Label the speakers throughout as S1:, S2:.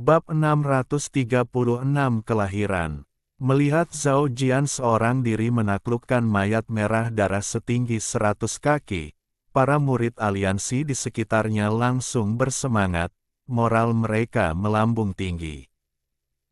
S1: Bab 636 Kelahiran. Melihat Zhao Jian seorang diri menaklukkan mayat merah darah setinggi 100 kaki, para murid aliansi di sekitarnya langsung bersemangat, moral mereka melambung tinggi.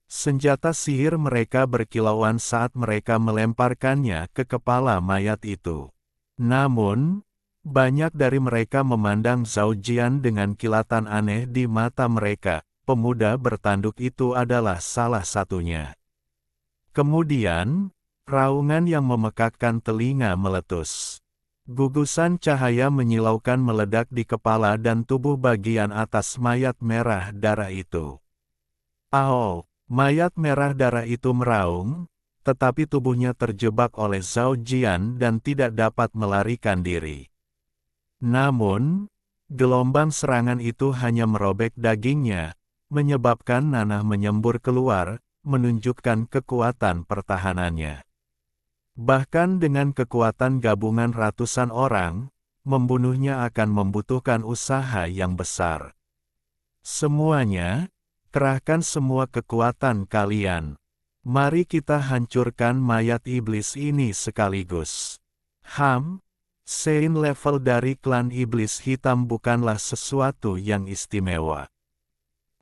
S1: Senjata sihir mereka berkilauan saat mereka melemparkannya ke kepala mayat itu. Namun, banyak dari mereka memandang Zhao Jian dengan kilatan aneh di mata mereka. Pemuda bertanduk itu adalah salah satunya. Kemudian, raungan yang memekakkan telinga meletus. Gugusan cahaya menyilaukan meledak di kepala dan tubuh bagian atas mayat merah darah itu. Ao, mayat merah darah itu meraung, tetapi tubuhnya terjebak oleh Zhao Jian dan tidak dapat melarikan diri. Namun, gelombang serangan itu hanya merobek dagingnya, menyebabkan nanah menyembur keluar, menunjukkan kekuatan pertahanannya. Bahkan dengan kekuatan gabungan ratusan orang, membunuhnya akan membutuhkan usaha yang besar. Semuanya, kerahkan semua kekuatan kalian. Mari kita hancurkan mayat iblis ini sekaligus. Saint level dari klan iblis hitam bukanlah sesuatu yang istimewa.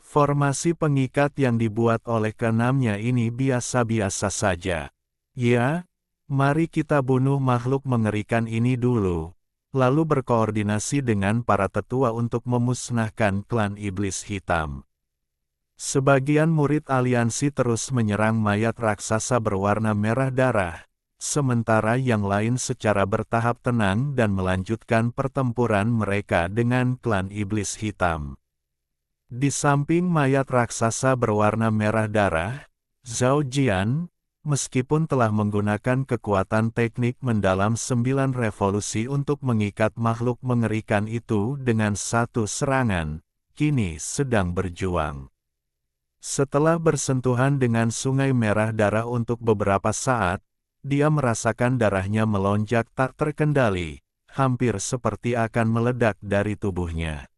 S1: Formasi pengikat yang dibuat oleh keenamnya ini biasa-biasa saja. Ya, mari kita bunuh makhluk mengerikan ini dulu, lalu berkoordinasi dengan para tetua untuk memusnahkan klan iblis hitam. Sebagian murid aliansi terus menyerang mayat raksasa berwarna merah darah, sementara yang lain secara bertahap tenang dan melanjutkan pertempuran mereka dengan klan iblis hitam. Di samping mayat raksasa berwarna merah darah, Zhao Jian, meskipun telah menggunakan kekuatan teknik mendalam 9 revolusi untuk mengikat makhluk mengerikan itu dengan satu serangan, kini sedang berjuang. Setelah bersentuhan dengan sungai merah darah untuk beberapa saat, dia merasakan darahnya melonjak tak terkendali, hampir seperti akan meledak dari tubuhnya.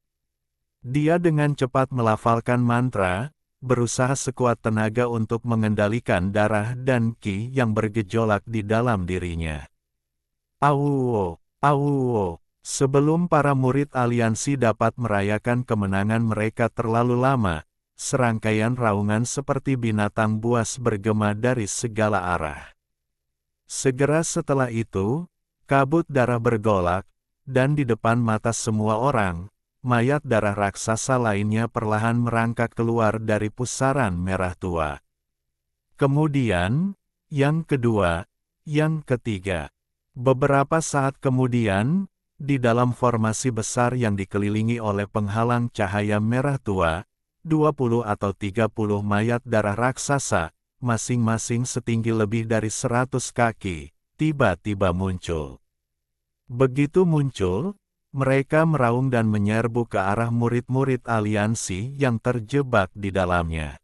S1: Dia dengan cepat melafalkan mantra, berusaha sekuat tenaga untuk mengendalikan darah dan ki yang bergejolak di dalam dirinya. Auwo, auwo. Sebelum para murid aliansi dapat merayakan kemenangan mereka terlalu lama, serangkaian raungan seperti binatang buas bergema dari segala arah. Segera setelah itu, kabut darah bergolak, dan di depan mata semua orang, mayat darah raksasa lainnya perlahan merangkak keluar dari pusaran merah tua. Kemudian, yang kedua, yang ketiga. Beberapa saat kemudian, di dalam formasi besar yang dikelilingi oleh penghalang cahaya merah tua, 20 atau 30 mayat darah raksasa, masing-masing setinggi lebih dari 100 kaki, tiba-tiba muncul. Begitu muncul, mereka meraung dan menyerbu ke arah murid-murid aliansi yang terjebak di dalamnya.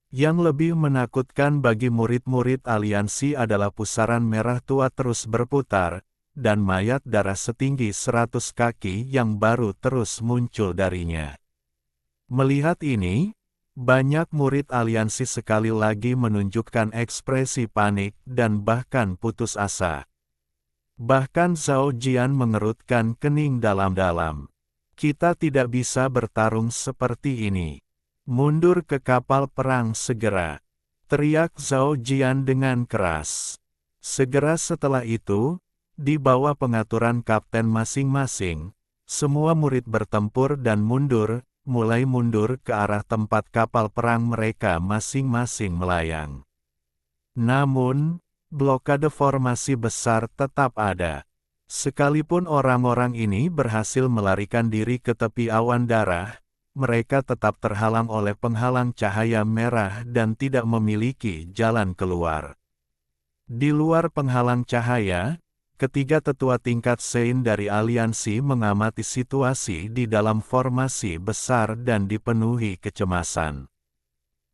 S1: Yang lebih menakutkan bagi murid-murid aliansi adalah pusaran merah tua terus berputar, dan mayat darah setinggi 100 kaki yang baru terus muncul darinya. Melihat ini, banyak murid aliansi sekali lagi menunjukkan ekspresi panik dan bahkan putus asa. Bahkan Zhao Jian mengerutkan kening dalam-dalam. Kita tidak bisa bertarung seperti ini. Mundur ke kapal perang segera, teriak Zhao Jian dengan keras. Segera setelah itu, di bawah pengaturan kapten masing-masing, semua murid bertempur dan mulai mundur ke arah tempat kapal perang mereka masing-masing melayang. Namun, blokade formasi besar tetap ada. Sekalipun orang-orang ini berhasil melarikan diri ke tepi awan darah, mereka tetap terhalang oleh penghalang cahaya merah dan tidak memiliki jalan keluar. Di luar penghalang cahaya, ketiga tetua tingkat Saint dari aliansi mengamati situasi di dalam formasi besar dan dipenuhi kecemasan.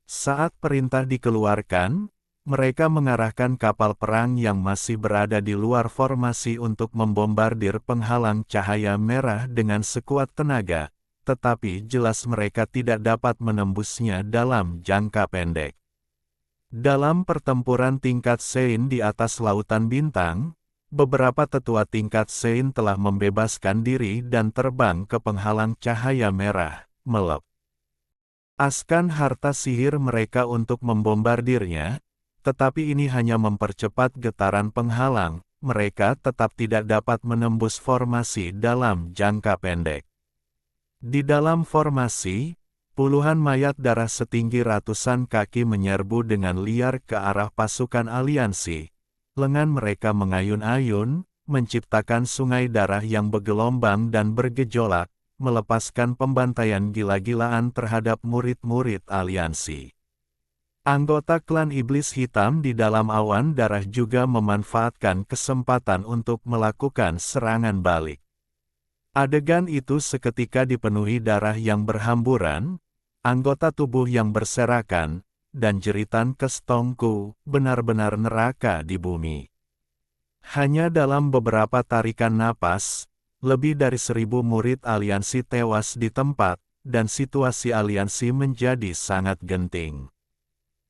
S1: Saat perintah dikeluarkan, mereka mengarahkan kapal perang yang masih berada di luar formasi untuk membombardir penghalang cahaya merah dengan sekuat tenaga, tetapi jelas mereka tidak dapat menembusnya dalam jangka pendek. Dalam pertempuran tingkat Sein di atas lautan bintang, beberapa tetua tingkat Sein telah membebaskan diri dan terbang ke penghalang cahaya merah, melepaskan harta sihir mereka untuk membombardirnya, tetapi ini hanya mempercepat getaran penghalang, mereka tetap tidak dapat menembus formasi dalam jangka pendek. Di dalam formasi, puluhan mayat darah setinggi ratusan kaki menyerbu dengan liar ke arah pasukan aliansi. Lengan mereka mengayun-ayun, menciptakan sungai darah yang bergelombang dan bergejolak, melepaskan pembantaian gila-gilaan terhadap murid-murid aliansi. Anggota klan Iblis Hitam di dalam awan darah juga memanfaatkan kesempatan untuk melakukan serangan balik. Adegan itu seketika dipenuhi darah yang berhamburan, anggota tubuh yang berserakan, dan jeritan kestongku, benar-benar neraka di bumi. Hanya dalam beberapa tarikan napas, lebih dari 1.000 murid aliansi tewas di tempat, dan situasi aliansi menjadi sangat genting.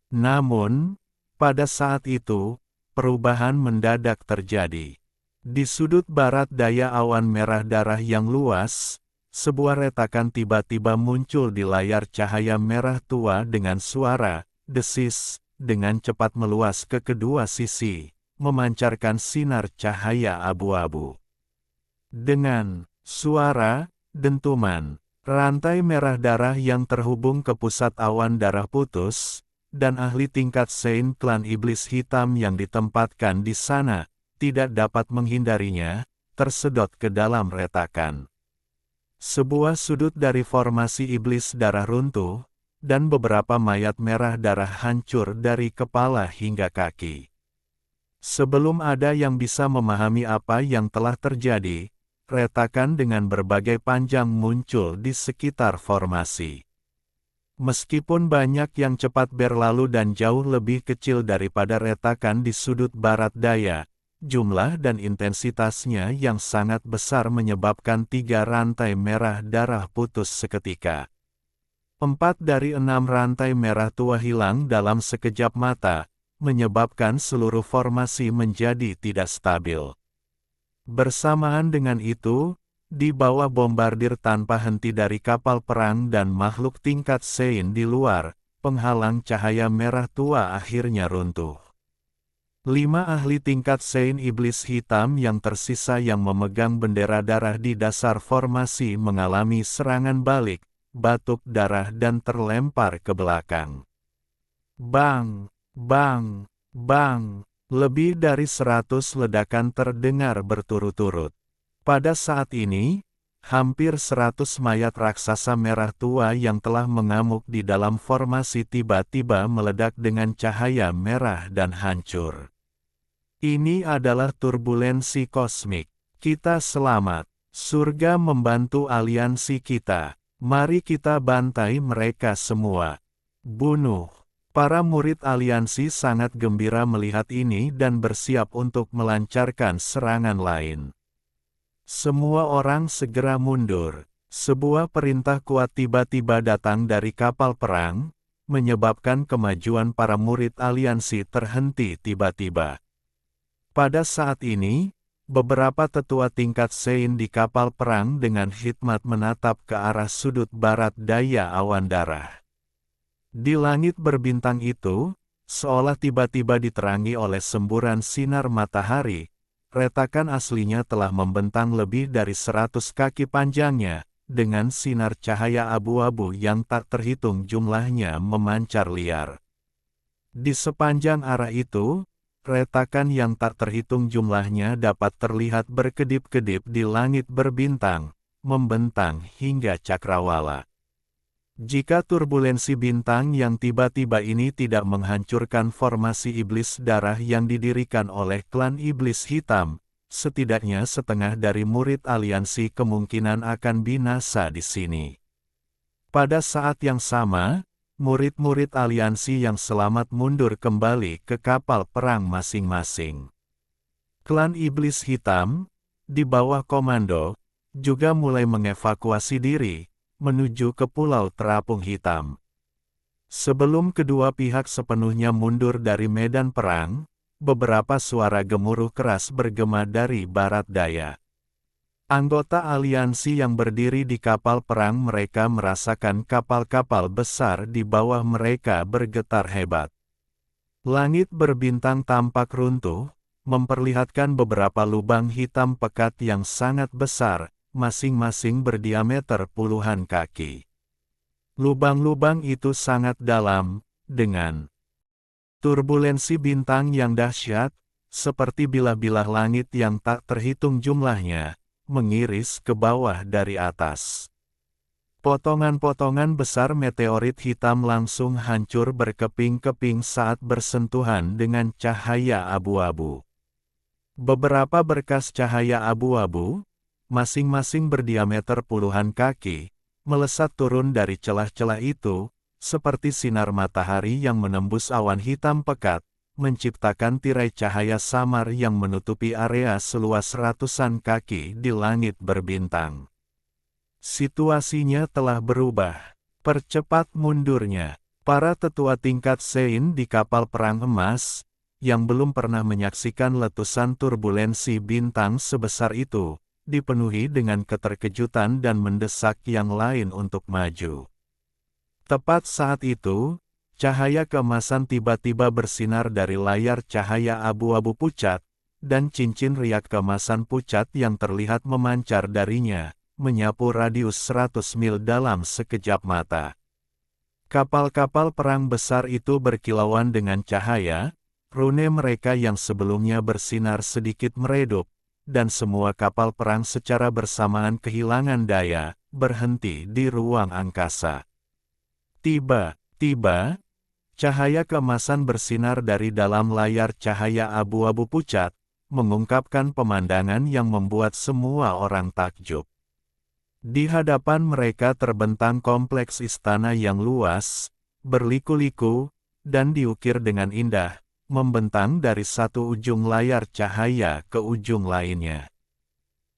S1: Namun, pada saat itu, perubahan mendadak terjadi. Di sudut barat daya awan merah darah yang luas, sebuah retakan tiba-tiba muncul di layar cahaya merah tua dengan suara desis, dengan cepat meluas ke kedua sisi, memancarkan sinar cahaya abu-abu. Dengan suara dentuman, rantai merah darah yang terhubung ke pusat awan darah putus, dan ahli tingkat Sein klan Iblis Hitam yang ditempatkan di sana, tidak dapat menghindarinya, tersedot ke dalam retakan. Sebuah sudut dari formasi iblis darah runtuh, dan beberapa mayat merah darah hancur dari kepala hingga kaki. Sebelum ada yang bisa memahami apa yang telah terjadi, retakan dengan berbagai panjang muncul di sekitar formasi. Meskipun banyak yang cepat berlalu dan jauh lebih kecil daripada retakan di sudut barat daya, jumlah dan intensitasnya yang sangat besar menyebabkan 3 rantai merah darah putus seketika. 4 dari 6 rantai merah tua hilang dalam sekejap mata, menyebabkan seluruh formasi menjadi tidak stabil. Bersamaan dengan itu, di bawah bombardir tanpa henti dari kapal perang dan makhluk tingkat Sein di luar, penghalang cahaya merah tua akhirnya runtuh. 5 ahli tingkat Sein Iblis Hitam yang tersisa yang memegang bendera darah di dasar formasi mengalami serangan balik, batuk darah dan terlempar ke belakang. Bang! Bang! Bang! Lebih dari 100 ledakan terdengar berturut-turut. Pada saat ini, hampir 100 mayat raksasa merah tua yang telah mengamuk di dalam formasi tiba-tiba meledak dengan cahaya merah dan hancur. Ini adalah turbulensi kosmik. Kita selamat. Surga membantu aliansi kita. Mari kita bantai mereka semua. Bunuh. Para murid aliansi sangat gembira melihat ini dan bersiap untuk melancarkan serangan lain. Semua orang segera mundur. Sebuah perintah kuat tiba-tiba datang dari kapal perang, menyebabkan kemajuan para murid aliansi terhenti tiba-tiba. Pada saat ini, beberapa tetua tingkat Sein di kapal perang dengan hikmat menatap ke arah sudut barat daya awan darah. Di langit berbintang itu, seolah tiba-tiba diterangi oleh semburan sinar matahari, retakan aslinya telah membentang lebih dari 100 kaki panjangnya, dengan sinar cahaya abu-abu yang tak terhitung jumlahnya memancar liar. Di sepanjang arah itu, retakan yang tak terhitung jumlahnya dapat terlihat berkedip-kedip di langit berbintang, membentang hingga cakrawala. Jika turbulensi bintang yang tiba-tiba ini tidak menghancurkan formasi iblis darah yang didirikan oleh klan Iblis Hitam, setidaknya setengah dari murid aliansi kemungkinan akan binasa di sini. Pada saat yang sama, murid-murid aliansi yang selamat mundur kembali ke kapal perang masing-masing. Klan Iblis Hitam, di bawah komando, juga mulai mengevakuasi diri, menuju ke Pulau Terapung Hitam. Sebelum kedua pihak sepenuhnya mundur dari medan perang, beberapa suara gemuruh keras bergema dari barat daya. Anggota aliansi yang berdiri di kapal perang mereka merasakan kapal-kapal besar di bawah mereka bergetar hebat. Langit berbintang tampak runtuh, memperlihatkan beberapa lubang hitam pekat yang sangat besar, masing-masing berdiameter puluhan kaki. Lubang-lubang itu sangat dalam, dengan turbulensi bintang yang dahsyat, seperti bilah-bilah langit yang tak terhitung jumlahnya, mengiris ke bawah dari atas. Potongan-potongan besar meteorit hitam langsung hancur berkeping-keping saat bersentuhan dengan cahaya abu-abu. Beberapa berkas cahaya abu-abu, masing-masing berdiameter puluhan kaki, melesat turun dari celah-celah itu, seperti sinar matahari yang menembus awan hitam pekat, menciptakan tirai cahaya samar yang menutupi area seluas ratusan kaki di langit berbintang. Situasinya telah berubah. Percepat mundurnya. Para tetua tingkat Sein di kapal perang emas, yang belum pernah menyaksikan letusan turbulensi bintang sebesar itu, dipenuhi dengan keterkejutan dan mendesak yang lain untuk maju. Tepat saat itu, cahaya keemasan tiba-tiba bersinar dari layar cahaya abu-abu pucat, dan cincin riak keemasan pucat yang terlihat memancar darinya, menyapu radius 100 mil dalam sekejap mata. Kapal-kapal perang besar itu berkilauan dengan cahaya, rune mereka yang sebelumnya bersinar sedikit meredup, dan semua kapal perang secara bersamaan kehilangan daya, berhenti di ruang angkasa. Tiba-tiba, cahaya keemasan bersinar dari dalam layar cahaya abu-abu pucat, mengungkapkan pemandangan yang membuat semua orang takjub. Di hadapan mereka terbentang kompleks istana yang luas, berliku-liku, dan diukir dengan indah, membentang dari satu ujung layar cahaya ke ujung lainnya.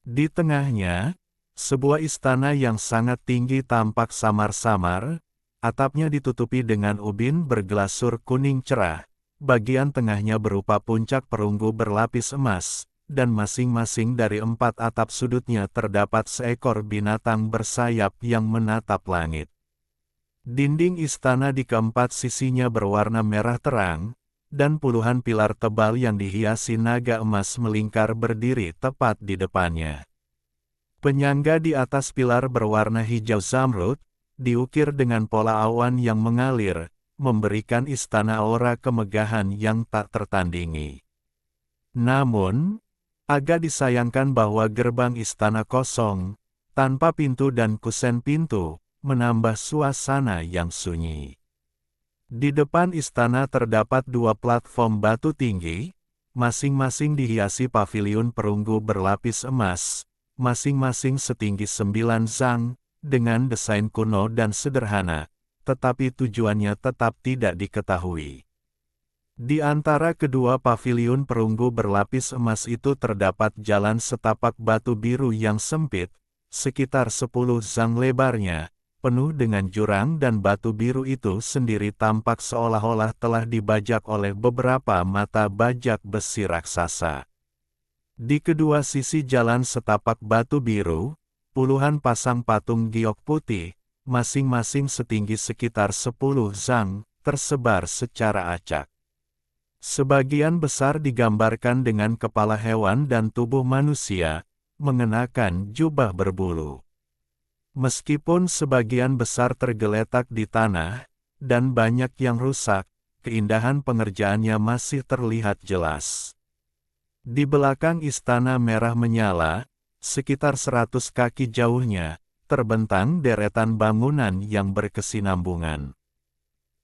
S1: Di tengahnya, sebuah istana yang sangat tinggi tampak samar-samar, atapnya ditutupi dengan ubin berglasur kuning cerah, bagian tengahnya berupa puncak perunggu berlapis emas, dan masing-masing dari 4 atap sudutnya terdapat seekor binatang bersayap yang menatap langit. Dinding istana di keempat sisinya berwarna merah terang, dan puluhan pilar tebal yang dihiasi naga emas melingkar berdiri tepat di depannya. Penyangga di atas pilar berwarna hijau zamrud, diukir dengan pola awan yang mengalir, memberikan istana aura kemegahan yang tak tertandingi. Namun, agak disayangkan bahwa gerbang istana kosong, tanpa pintu dan kusen pintu, menambah suasana yang sunyi. Di depan istana terdapat 2 platform batu tinggi, masing-masing dihiasi paviliun perunggu berlapis emas, masing-masing setinggi 9 zang, dengan desain kuno dan sederhana, tetapi tujuannya tetap tidak diketahui. Di antara kedua paviliun perunggu berlapis emas itu terdapat jalan setapak batu biru yang sempit, sekitar 10 zang lebarnya, penuh dengan jurang dan batu biru itu sendiri tampak seolah-olah telah dibajak oleh beberapa mata bajak besi raksasa. Di kedua sisi jalan setapak batu biru, puluhan pasang patung giok putih, masing-masing setinggi sekitar 10 zang, tersebar secara acak. Sebagian besar digambarkan dengan kepala hewan dan tubuh manusia, mengenakan jubah berbulu. Meskipun sebagian besar tergeletak di tanah, dan banyak yang rusak, keindahan pengerjaannya masih terlihat jelas. Di belakang istana merah menyala, sekitar 100 kaki jauhnya, terbentang deretan bangunan yang berkesinambungan.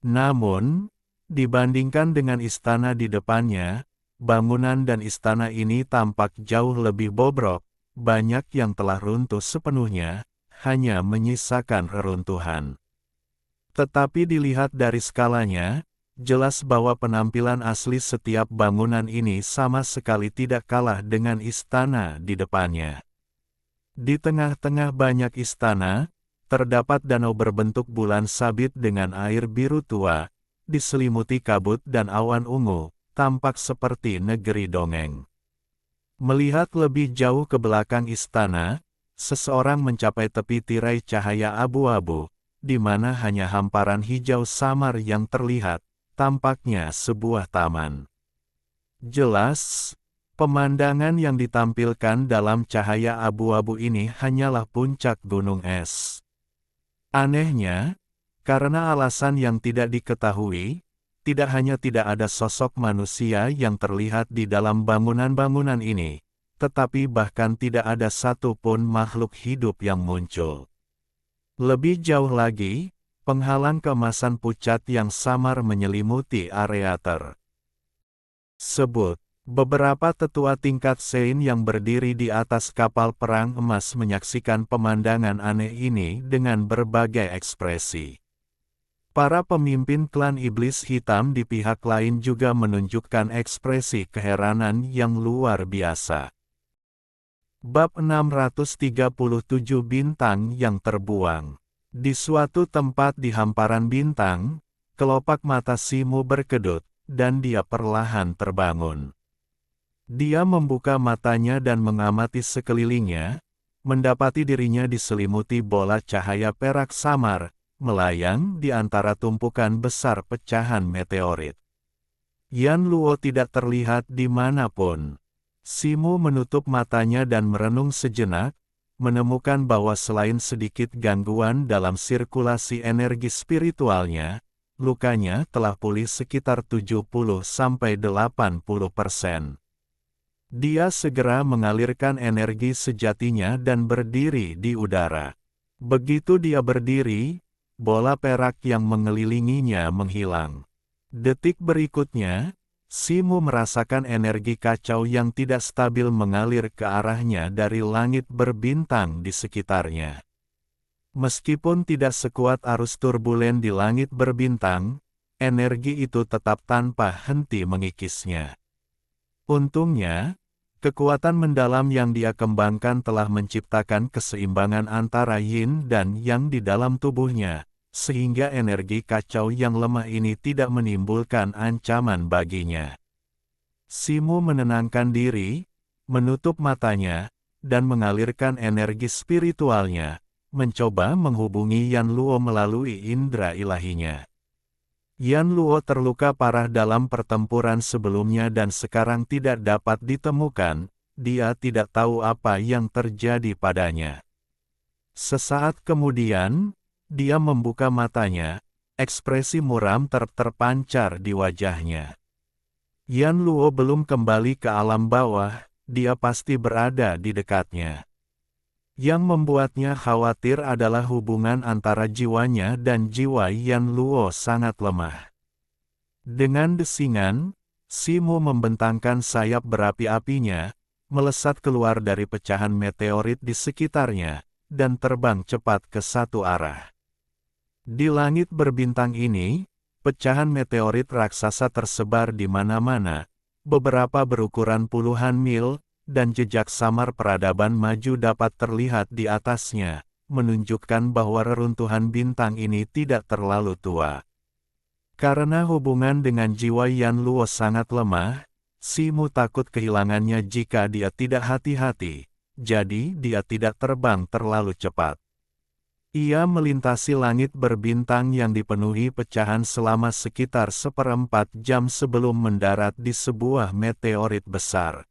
S1: Namun, dibandingkan dengan istana di depannya, bangunan dan istana ini tampak jauh lebih bobrok, banyak yang telah runtuh sepenuhnya, hanya menyisakan reruntuhan. Tetapi dilihat dari skalanya, jelas bahwa penampilan asli setiap bangunan ini sama sekali tidak kalah dengan istana di depannya. Di tengah-tengah banyak istana, terdapat danau berbentuk bulan sabit dengan air biru tua, diselimuti kabut dan awan ungu, tampak seperti negeri dongeng. Melihat lebih jauh ke belakang istana, seseorang mencapai tepi tirai cahaya abu-abu, di mana hanya hamparan hijau samar yang terlihat, tampaknya sebuah taman. Jelas, pemandangan yang ditampilkan dalam cahaya abu-abu ini hanyalah puncak gunung es. Anehnya, karena alasan yang tidak diketahui, tidak hanya tidak ada sosok manusia yang terlihat di dalam bangunan-bangunan ini, tetapi bahkan tidak ada satupun makhluk hidup yang muncul. Lebih jauh lagi, penghalang keemasan pucat yang samar menyelimuti area tersebut. Beberapa tetua tingkat Sein yang berdiri di atas kapal perang emas menyaksikan pemandangan aneh ini dengan berbagai ekspresi. Para pemimpin klan iblis hitam di pihak lain juga menunjukkan ekspresi keheranan yang luar biasa. Bab 637 Bintang yang terbuang. Di suatu tempat di hamparan bintang, kelopak mata Simu berkedut, dan dia perlahan terbangun. Dia membuka matanya dan mengamati sekelilingnya, mendapati dirinya diselimuti bola cahaya perak samar, melayang di antara tumpukan besar pecahan meteorit. Yan Luo tidak terlihat dimanapun. Simu menutup matanya dan merenung sejenak, menemukan bahwa selain sedikit gangguan dalam sirkulasi energi spiritualnya, lukanya telah pulih sekitar 70–80%. Dia segera mengalirkan energi sejatinya dan berdiri di udara. Begitu dia berdiri, bola perak yang mengelilinginya menghilang. Detik berikutnya, Simu merasakan energi kacau yang tidak stabil mengalir ke arahnya dari langit berbintang di sekitarnya. Meskipun tidak sekuat arus turbulen di langit berbintang, energi itu tetap tanpa henti mengikisnya. Untungnya, kekuatan mendalam yang dia kembangkan telah menciptakan keseimbangan antara yin dan yang di dalam tubuhnya, sehingga energi kacau yang lemah ini tidak menimbulkan ancaman baginya. Simu menenangkan diri, menutup matanya, dan mengalirkan energi spiritualnya, mencoba menghubungi Yan Luo melalui indera ilahinya. Yan Luo terluka parah dalam pertempuran sebelumnya dan sekarang tidak dapat ditemukan, dia tidak tahu apa yang terjadi padanya. Sesaat kemudian, dia membuka matanya, ekspresi muram terpancar di wajahnya. Yan Luo belum kembali ke alam bawah, dia pasti berada di dekatnya. Yang membuatnya khawatir adalah hubungan antara jiwanya dan jiwa Yan Luo sangat lemah. Dengan desingan, Simu membentangkan sayap berapi-apinya, melesat keluar dari pecahan meteorit di sekitarnya, dan terbang cepat ke satu arah. Di langit berbintang ini, pecahan meteorit raksasa tersebar di mana-mana, beberapa berukuran puluhan mil, dan jejak samar peradaban maju dapat terlihat di atasnya, menunjukkan bahwa reruntuhan bintang ini tidak terlalu tua. Karena hubungan dengan jiwa Yan Luo sangat lemah, Simu takut kehilangannya jika dia tidak hati-hati, jadi dia tidak terbang terlalu cepat. Ia melintasi langit berbintang yang dipenuhi pecahan selama sekitar 1/4 jam sebelum mendarat di sebuah meteorit besar.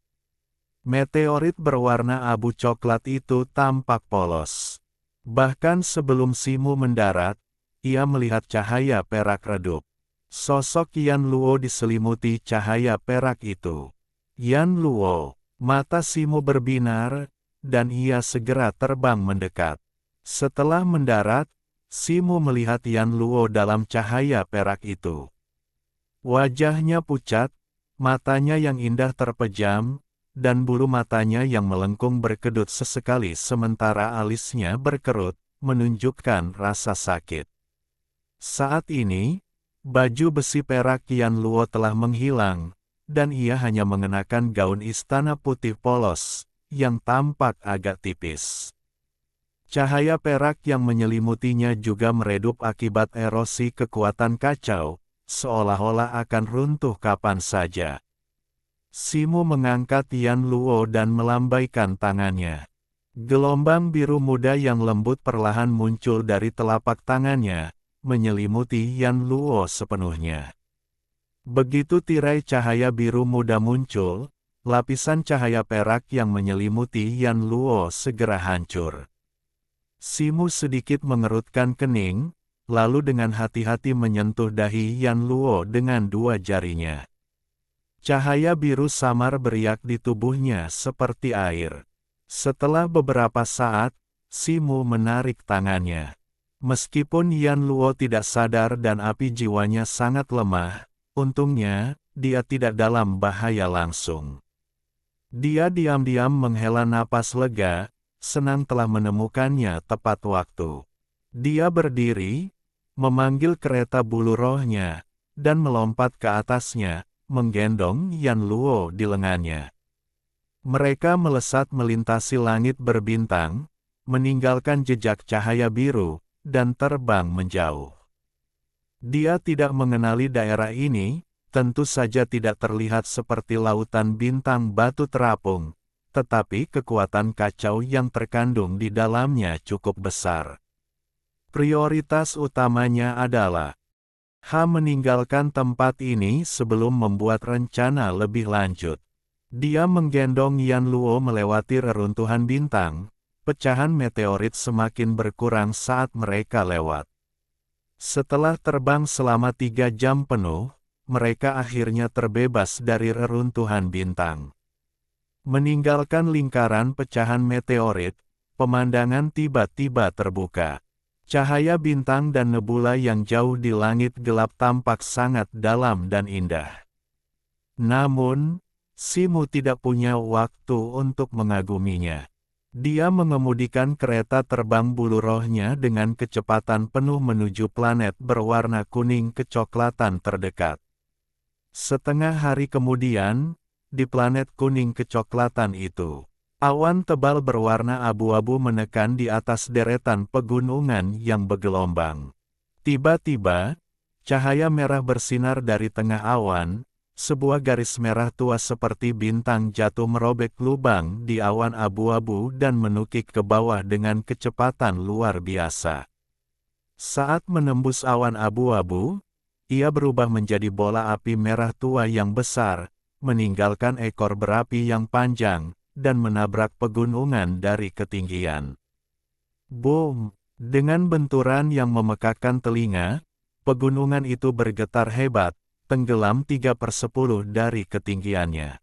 S1: Meteorit berwarna abu coklat itu tampak polos. Bahkan sebelum Simu mendarat, ia melihat cahaya perak redup. Sosok Yan Luo diselimuti cahaya perak itu. Yan Luo, mata Simu berbinar, dan ia segera terbang mendekat. Setelah mendarat, Simu melihat Yan Luo dalam cahaya perak itu. Wajahnya pucat, matanya yang indah terpejam, dan bulu matanya yang melengkung berkedut sesekali sementara alisnya berkerut, menunjukkan rasa sakit. Saat ini, baju besi perak Yan Luo telah menghilang, dan ia hanya mengenakan gaun istana putih polos, yang tampak agak tipis. Cahaya perak yang menyelimutinya juga meredup akibat erosi kekuatan kacau, seolah-olah akan runtuh kapan saja. Simu mengangkat Yan Luo dan melambaikan tangannya. Gelombang biru muda yang lembut perlahan muncul dari telapak tangannya, menyelimuti Yan Luo sepenuhnya. Begitu tirai cahaya biru muda muncul, lapisan cahaya perak yang menyelimuti Yan Luo segera hancur. Simu sedikit mengerutkan kening, lalu dengan hati-hati menyentuh dahi Yan Luo dengan dua jarinya. Cahaya biru samar beriak di tubuhnya seperti air. Setelah beberapa saat, Simu menarik tangannya. Meskipun Yan Luo tidak sadar dan api jiwanya sangat lemah, untungnya, dia tidak dalam bahaya langsung. Dia diam-diam menghela napas lega, senang telah menemukannya tepat waktu. Dia berdiri, memanggil kereta bulu rohnya, dan melompat ke atasnya, menggendong Yan Luo di lengannya. Mereka melesat melintasi langit berbintang, meninggalkan jejak cahaya biru, dan terbang menjauh. Dia tidak mengenali daerah ini, tentu saja tidak terlihat seperti lautan bintang batu terapung, tetapi kekuatan kacau yang terkandung di dalamnya cukup besar. Prioritas utamanya adalah meninggalkan tempat ini sebelum membuat rencana lebih lanjut. Dia menggendong Yan Luo melewati reruntuhan bintang, pecahan meteorit semakin berkurang saat mereka lewat. Setelah terbang selama 3 jam penuh, mereka akhirnya terbebas dari reruntuhan bintang. Meninggalkan lingkaran pecahan meteorit, pemandangan tiba-tiba terbuka. Cahaya bintang dan nebula yang jauh di langit gelap tampak sangat dalam dan indah. Namun, Simu tidak punya waktu untuk mengaguminya. Dia mengemudikan kereta terbang bulu rohnya dengan kecepatan penuh menuju planet berwarna kuning kecoklatan terdekat. Setengah hari kemudian, di planet kuning kecoklatan itu, awan tebal berwarna abu-abu menekan di atas deretan pegunungan yang bergelombang. Tiba-tiba, cahaya merah bersinar dari tengah awan. Sebuah garis merah tua seperti bintang jatuh merobek lubang di awan abu-abu dan menukik ke bawah dengan kecepatan luar biasa. Saat menembus awan abu-abu, ia berubah menjadi bola api merah tua yang besar, meninggalkan ekor berapi yang panjang, dan menabrak pegunungan dari ketinggian. Boom! Dengan benturan yang memekakkan telinga, pegunungan itu bergetar hebat, tenggelam 3/10 dari ketinggiannya.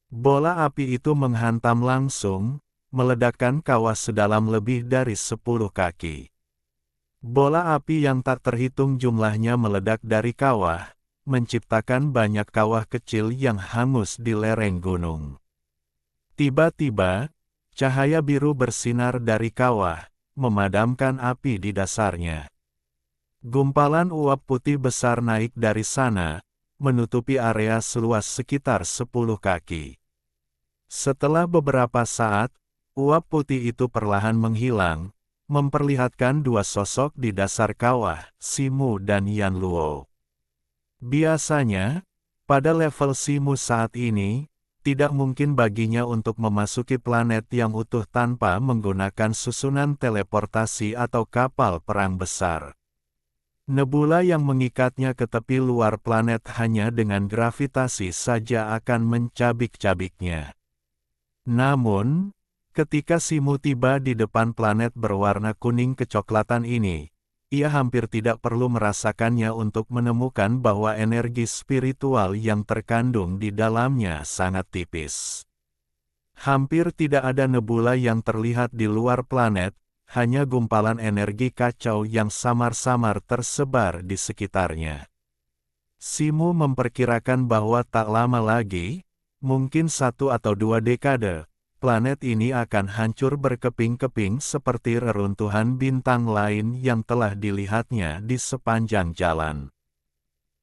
S1: Bola api itu menghantam langsung, meledakkan kawah sedalam lebih dari 10 kaki. Bola api yang tak terhitung jumlahnya meledak dari kawah, menciptakan banyak kawah kecil yang hangus di lereng gunung. Tiba-tiba, cahaya biru bersinar dari kawah, memadamkan api di dasarnya. Gumpalan uap putih besar naik dari sana, menutupi area seluas sekitar 10 kaki. Setelah beberapa saat, uap putih itu perlahan menghilang, memperlihatkan dua sosok di dasar kawah, Simu dan Yan Luo. Biasanya, pada level Simu saat ini, tidak mungkin baginya untuk memasuki planet yang utuh tanpa menggunakan susunan teleportasi atau kapal perang besar. Nebula yang mengikatnya ke tepi luar planet hanya dengan gravitasi saja akan mencabik-cabiknya. Namun, ketika Simu tiba di depan planet berwarna kuning kecoklatan ini, ia hampir tidak perlu merasakannya untuk menemukan bahwa energi spiritual yang terkandung di dalamnya sangat tipis. Hampir tidak ada nebula yang terlihat di luar planet, hanya gumpalan energi kacau yang samar-samar tersebar di sekitarnya. Simu memperkirakan bahwa tak lama lagi, mungkin 1 atau 2 dekade, planet ini akan hancur berkeping-keping seperti reruntuhan bintang lain yang telah dilihatnya di sepanjang jalan.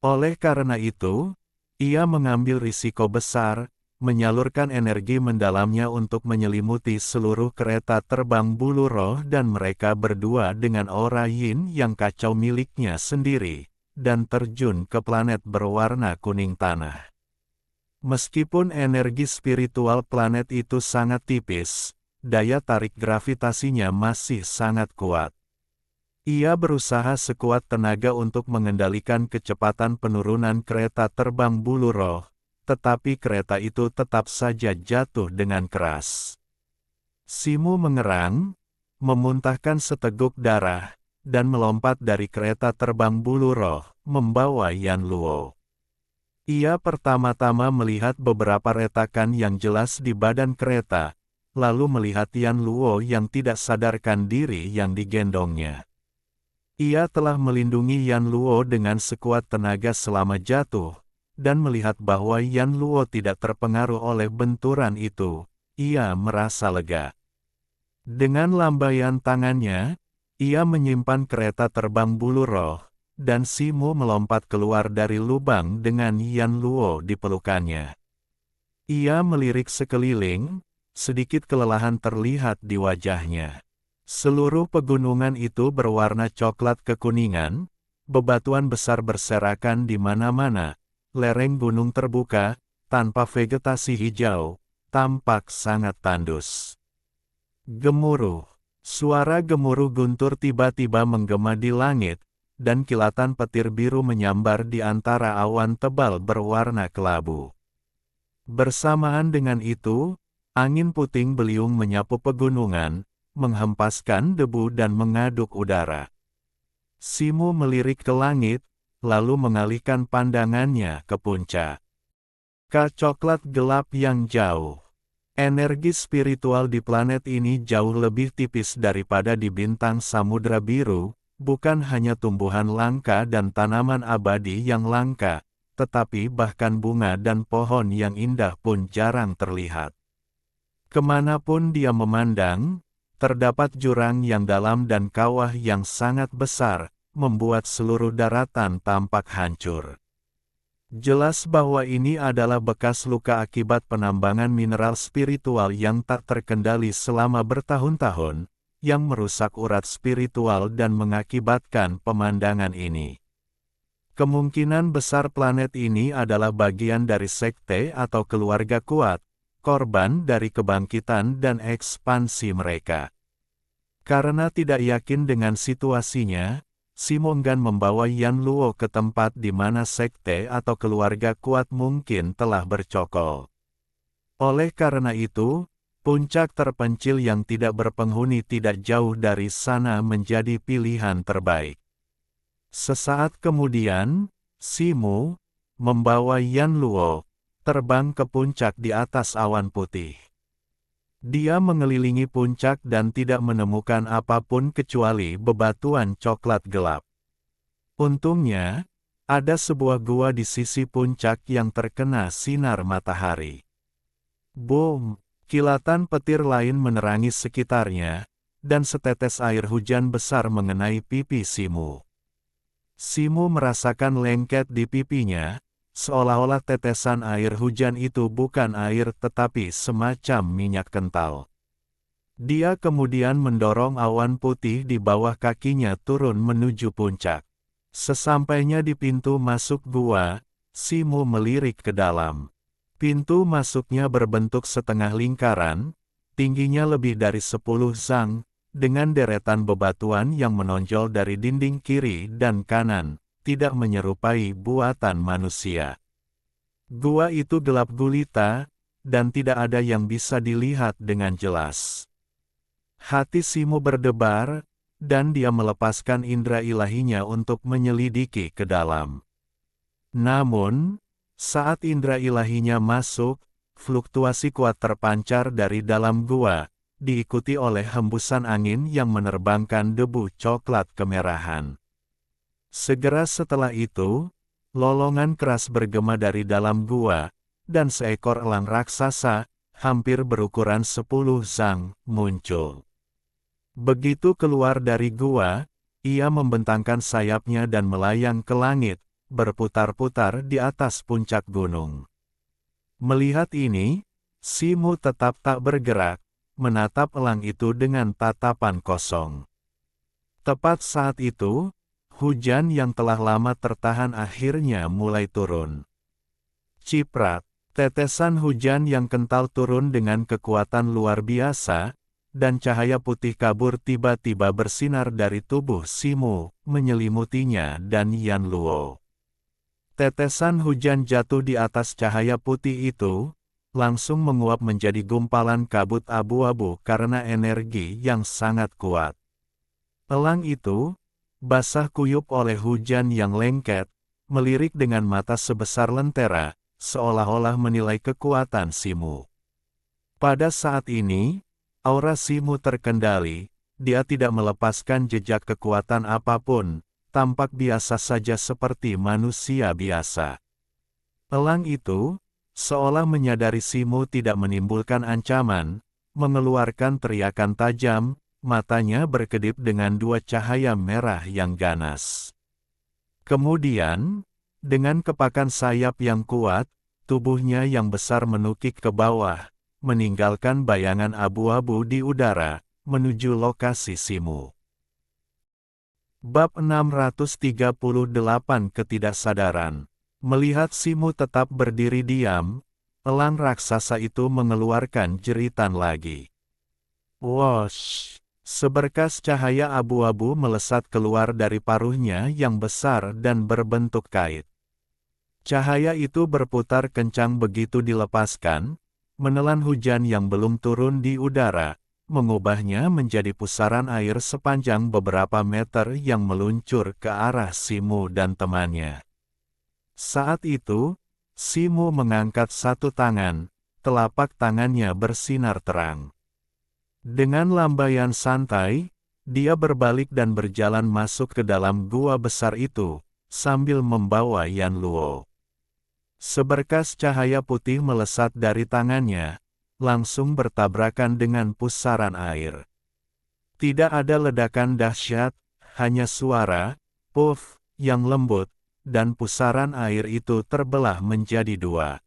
S1: Oleh karena itu, ia mengambil risiko besar, menyalurkan energi mendalamnya untuk menyelimuti seluruh kereta terbang bulu roh dan mereka berdua dengan aura yin yang kacau miliknya sendiri, dan terjun ke planet berwarna kuning tanah. Meskipun energi spiritual planet itu sangat tipis, daya tarik gravitasinya masih sangat kuat. Ia berusaha sekuat tenaga untuk mengendalikan kecepatan penurunan kereta terbang bulu roh, tetapi kereta itu tetap saja jatuh dengan keras. Simu mengerang, memuntahkan seteguk darah, dan melompat dari kereta terbang bulu roh, membawa Yan Luo. Ia pertama-tama melihat beberapa retakan yang jelas di badan kereta, lalu melihat Yan Luo yang tidak sadarkan diri yang digendongnya. Ia telah melindungi Yan Luo dengan sekuat tenaga selama jatuh, dan melihat bahwa Yan Luo tidak terpengaruh oleh benturan itu, ia merasa lega. Dengan lambaian tangannya, ia menyimpan kereta terbang bulu roh, dan Simu melompat keluar dari lubang dengan Yan Luo di pelukannya. Ia melirik sekeliling, sedikit kelelahan terlihat di wajahnya. Seluruh pegunungan itu berwarna coklat kekuningan, bebatuan besar berserakan di mana-mana, lereng gunung terbuka, tanpa vegetasi hijau, tampak sangat tandus. Gemuruh. Suara gemuruh guntur tiba-tiba menggema di langit, dan kilatan petir biru menyambar di antara awan tebal berwarna kelabu. Bersamaan dengan itu, angin puting beliung menyapu pegunungan, menghempaskan debu dan mengaduk udara. Simu melirik ke langit, lalu mengalihkan pandangannya ke puncak. Coklat gelap yang jauh. Energi spiritual di planet ini jauh lebih tipis daripada di bintang samudra biru, bukan hanya tumbuhan langka dan tanaman abadi yang langka, tetapi bahkan bunga dan pohon yang indah pun jarang terlihat. Kemanapun dia memandang, terdapat jurang yang dalam dan kawah yang sangat besar, membuat seluruh daratan tampak hancur. Jelas bahwa ini adalah bekas luka akibat penambangan mineral spiritual yang tak terkendali selama bertahun-tahun, yang merusak urat spiritual dan mengakibatkan pemandangan ini. Kemungkinan besar planet ini adalah bagian dari sekte atau keluarga kuat, korban dari kebangkitan dan ekspansi mereka. Karena tidak yakin dengan situasinya, Simu enggan membawa Yan Luo ke tempat di mana sekte atau keluarga kuat mungkin telah bercokol. Oleh karena itu, puncak terpencil yang tidak berpenghuni tidak jauh dari sana menjadi pilihan terbaik. Sesaat kemudian, Simu membawa Yan Luo terbang ke puncak di atas awan putih. Dia mengelilingi puncak dan tidak menemukan apapun kecuali bebatuan coklat gelap. Untungnya, ada sebuah gua di sisi puncak yang terkena sinar matahari. Boom! Kilatan petir lain menerangi sekitarnya, dan setetes air hujan besar mengenai pipi Simu. Simu merasakan lengket di pipinya, seolah-olah tetesan air hujan itu bukan air tetapi semacam minyak kental. Dia kemudian mendorong awan putih di bawah kakinya turun menuju puncak. Sesampainya di pintu masuk gua, Simu melirik ke dalam. Pintu masuknya berbentuk setengah lingkaran, tingginya lebih dari 10 zang, dengan deretan bebatuan yang menonjol dari dinding kiri dan kanan. Tidak menyerupai buatan manusia. Gua itu gelap gulita, dan tidak ada yang bisa dilihat dengan jelas. Hati Simu berdebar, dan dia melepaskan indera ilahinya untuk menyelidiki ke dalam. Namun, saat indera ilahinya masuk, fluktuasi kuat terpancar dari dalam gua, diikuti oleh hembusan angin yang menerbangkan debu coklat kemerahan. Segera setelah itu, lolongan keras bergema dari dalam gua, dan seekor elang raksasa, hampir berukuran 10 zang, muncul. Begitu keluar dari gua, ia membentangkan sayapnya dan melayang ke langit, berputar-putar di atas puncak gunung. Melihat ini, Simu tetap tak bergerak, menatap elang itu dengan tatapan kosong. Tepat saat itu, hujan yang telah lama tertahan akhirnya mulai turun. Ciprat, tetesan hujan yang kental turun dengan kekuatan luar biasa, dan cahaya putih kabur tiba-tiba bersinar dari tubuh Simu, menyelimutinya dan Yan Luo. Tetesan hujan jatuh di atas cahaya putih itu, langsung menguap menjadi gumpalan kabut abu-abu karena energi yang sangat kuat. Elang itu, basah kuyup oleh hujan yang lengket, melirik dengan mata sebesar lentera, seolah-olah menilai kekuatan Simu. Pada saat ini, aura Simu terkendali, dia tidak melepaskan jejak kekuatan apapun, tampak biasa saja seperti manusia biasa. Elang itu, seolah menyadari Simu tidak menimbulkan ancaman, mengeluarkan teriakan tajam, matanya berkedip dengan dua cahaya merah yang ganas. Kemudian, dengan kepakan sayap yang kuat, tubuhnya yang besar menukik ke bawah, meninggalkan bayangan abu-abu di udara, menuju lokasi Simu. Bab 638 Ketidaksadaran. Melihat Simu tetap berdiri diam, elang raksasa itu mengeluarkan jeritan lagi. Wosh! Seberkas cahaya abu-abu melesat keluar dari paruhnya yang besar dan berbentuk kait. Cahaya itu berputar kencang begitu dilepaskan, menelan hujan yang belum turun di udara, mengubahnya menjadi pusaran air sepanjang beberapa meter yang meluncur ke arah Simu dan temannya. Saat itu, Simu mengangkat satu tangan, telapak tangannya bersinar terang. Dengan lambaian santai, dia berbalik dan berjalan masuk ke dalam gua besar itu, sambil membawa Yan Luo. Seberkas cahaya putih melesat dari tangannya, langsung bertabrakan dengan pusaran air. Tidak ada ledakan dahsyat, hanya suara, puff, yang lembut, dan pusaran air itu terbelah menjadi dua.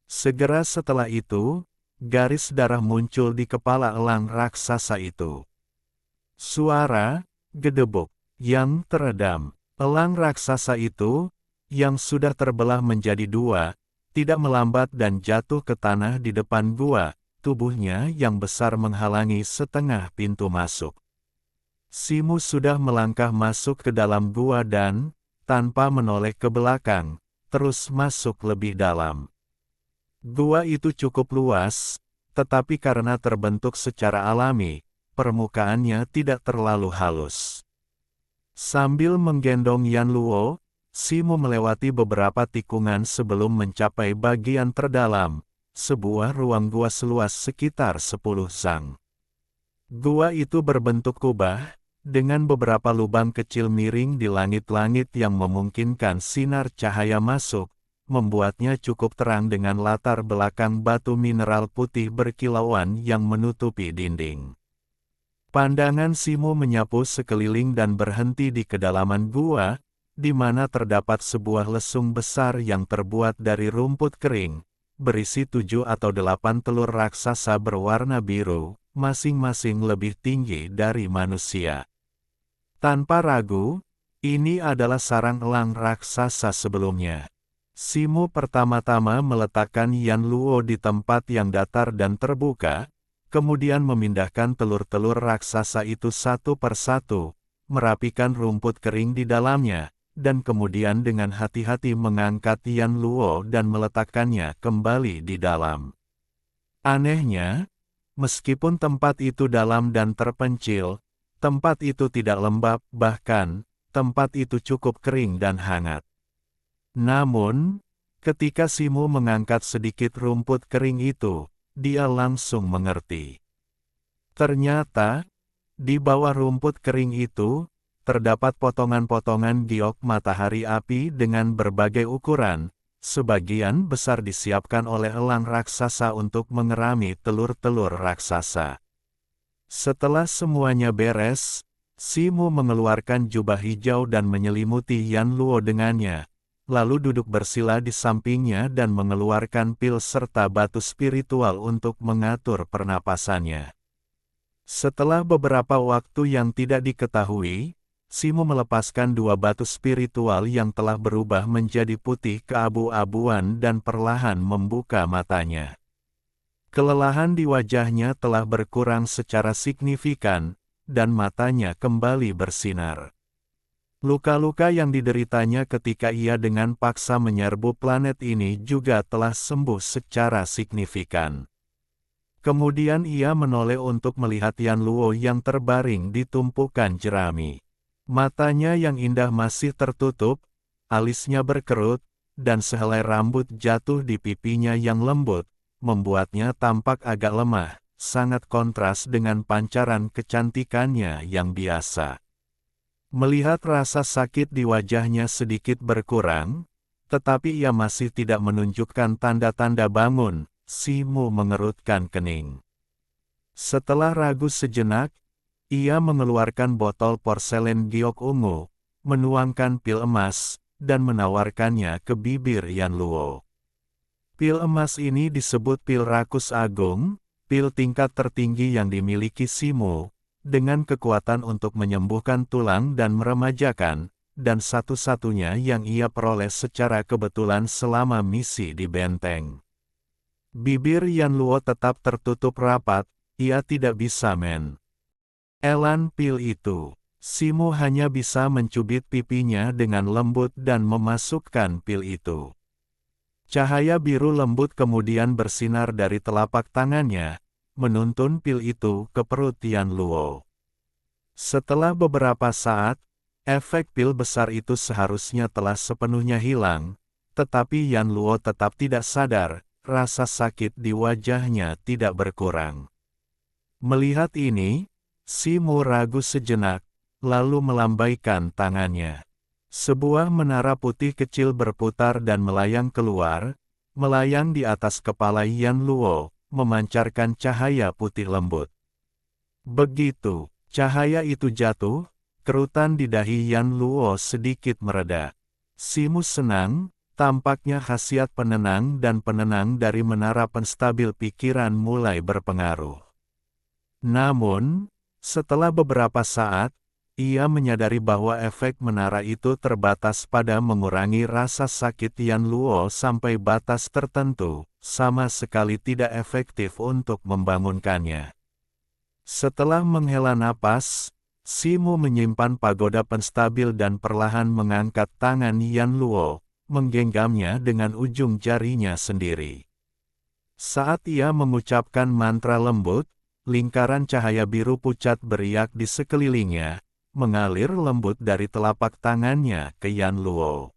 S1: Segera setelah itu, garis darah muncul di kepala elang raksasa itu. Suara, gedebuk, yang teredam. Elang raksasa itu, yang sudah terbelah menjadi dua, tidak melambat dan jatuh ke tanah di depan gua, tubuhnya yang besar menghalangi setengah pintu masuk. Simu sudah melangkah masuk ke dalam gua dan, tanpa menoleh ke belakang, terus masuk lebih dalam. Gua itu cukup luas, tetapi karena terbentuk secara alami, permukaannya tidak terlalu halus. Sambil menggendong Yan Luo, Simu melewati beberapa tikungan sebelum mencapai bagian terdalam, sebuah ruang gua seluas sekitar 10 zang. Gua itu berbentuk kubah, dengan beberapa lubang kecil miring di langit-langit yang memungkinkan sinar cahaya masuk, membuatnya cukup terang dengan latar belakang batu mineral putih berkilauan yang menutupi dinding. Pandangan Simu menyapu sekeliling dan berhenti di kedalaman gua, di mana terdapat sebuah lesung besar yang terbuat dari rumput kering, berisi 7 atau 8 telur raksasa berwarna biru, masing-masing lebih tinggi dari manusia. Tanpa ragu, ini adalah sarang elang raksasa sebelumnya. Simu pertama-tama meletakkan Yan Luo di tempat yang datar dan terbuka, kemudian memindahkan telur-telur raksasa itu satu persatu, merapikan rumput kering di dalamnya, dan kemudian dengan hati-hati mengangkat Yan Luo dan meletakkannya kembali di dalam. Anehnya, meskipun tempat itu dalam dan terpencil, tempat itu tidak lembab, bahkan, tempat itu cukup kering dan hangat. Namun, ketika Simu mengangkat sedikit rumput kering itu, dia langsung mengerti. Ternyata, di bawah rumput kering itu, terdapat potongan-potongan giok matahari api dengan berbagai ukuran, sebagian besar disiapkan oleh elang raksasa untuk mengerami telur-telur raksasa. Setelah semuanya beres, Simu mengeluarkan jubah hijau dan menyelimuti Yan Luo dengannya, lalu duduk bersila di sampingnya dan mengeluarkan pil serta batu spiritual untuk mengatur pernapasannya. Setelah beberapa waktu yang tidak diketahui, Simo melepaskan dua batu spiritual yang telah berubah menjadi putih keabu-abuan dan perlahan membuka matanya. Kelelahan di wajahnya telah berkurang secara signifikan, dan matanya kembali bersinar. Luka-luka yang dideritanya ketika ia dengan paksa menyerbu planet ini juga telah sembuh secara signifikan. Kemudian ia menoleh untuk melihat Yan Luo yang terbaring di tumpukan jerami. Matanya yang indah masih tertutup, alisnya berkerut, dan sehelai rambut jatuh di pipinya yang lembut, membuatnya tampak agak lemah, sangat kontras dengan pancaran kecantikannya yang biasa. Melihat rasa sakit di wajahnya sedikit berkurang, tetapi ia masih tidak menunjukkan tanda-tanda bangun, Simo mengerutkan kening. Setelah ragu sejenak, ia mengeluarkan botol porselen giok ungu, menuangkan pil emas, dan menawarkannya ke bibir Yan Luo. Pil emas ini disebut pil rakus agung, pil tingkat tertinggi yang dimiliki Simo, dengan kekuatan untuk menyembuhkan tulang dan meremajakan, dan satu-satunya yang ia peroleh secara kebetulan selama misi di benteng. Bibir Yan Luo tetap tertutup rapat, ia tidak bisa elan pil itu. Simo hanya bisa mencubit pipinya dengan lembut dan memasukkan pil itu. Cahaya biru lembut kemudian bersinar dari telapak tangannya, menuntun pil itu ke perut Yan Luo. Setelah beberapa saat, efek pil besar itu seharusnya telah sepenuhnya hilang, tetapi Yan Luo tetap tidak sadar, rasa sakit di wajahnya tidak berkurang. Melihat ini, Simo ragu sejenak, lalu melambaikan tangannya. Sebuah menara putih kecil berputar dan melayang keluar, melayang di atas kepala Yan Luo, memancarkan cahaya putih lembut. Begitu cahaya itu jatuh, kerutan di dahi Yan Luo sedikit mereda. Simo senang, tampaknya khasiat penenang dan penenang dari menara penstabil pikiran mulai berpengaruh. Namun, setelah beberapa saat, ia menyadari bahwa efek menara itu terbatas pada mengurangi rasa sakit Yan Luo sampai batas tertentu, sama sekali tidak efektif untuk membangunkannya. Setelah menghela napas, Simo menyimpan pagoda penstabil dan perlahan mengangkat tangan Yan Luo, menggenggamnya dengan ujung jarinya sendiri. Saat ia mengucapkan mantra lembut, lingkaran cahaya biru pucat beriak di sekelilingnya, mengalir lembut dari telapak tangannya ke Yan Luo.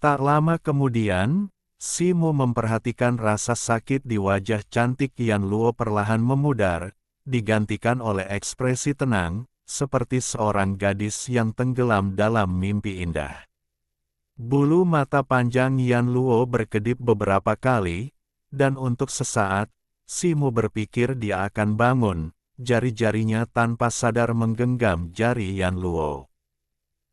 S1: Tak lama kemudian, Simo memperhatikan rasa sakit di wajah cantik Yan Luo perlahan memudar, digantikan oleh ekspresi tenang, seperti seorang gadis yang tenggelam dalam mimpi indah. Bulu mata panjang Yan Luo berkedip beberapa kali, dan untuk sesaat, Simo berpikir dia akan bangun. Jari-jarinya tanpa sadar menggenggam jari Yan Luo.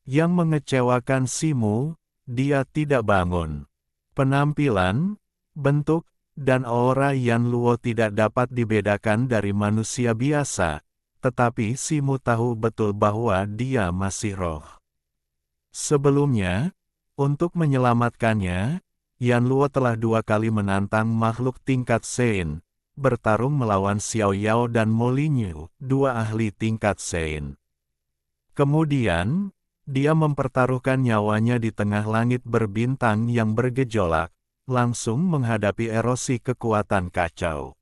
S1: Yang mengecewakan Simo, dia tidak bangun. Penampilan, bentuk, dan aura Yan Luo tidak dapat dibedakan dari manusia biasa, tetapi Simo tahu betul bahwa dia masih roh. Sebelumnya, untuk menyelamatkannya, Yan Luo telah 2 kali menantang makhluk tingkat Sein, bertarung melawan Xiao Yao dan Mo Linyu, 2 ahli tingkat Sein. Kemudian, dia mempertaruhkan nyawanya di tengah langit berbintang yang bergejolak, langsung menghadapi erosi kekuatan kacau.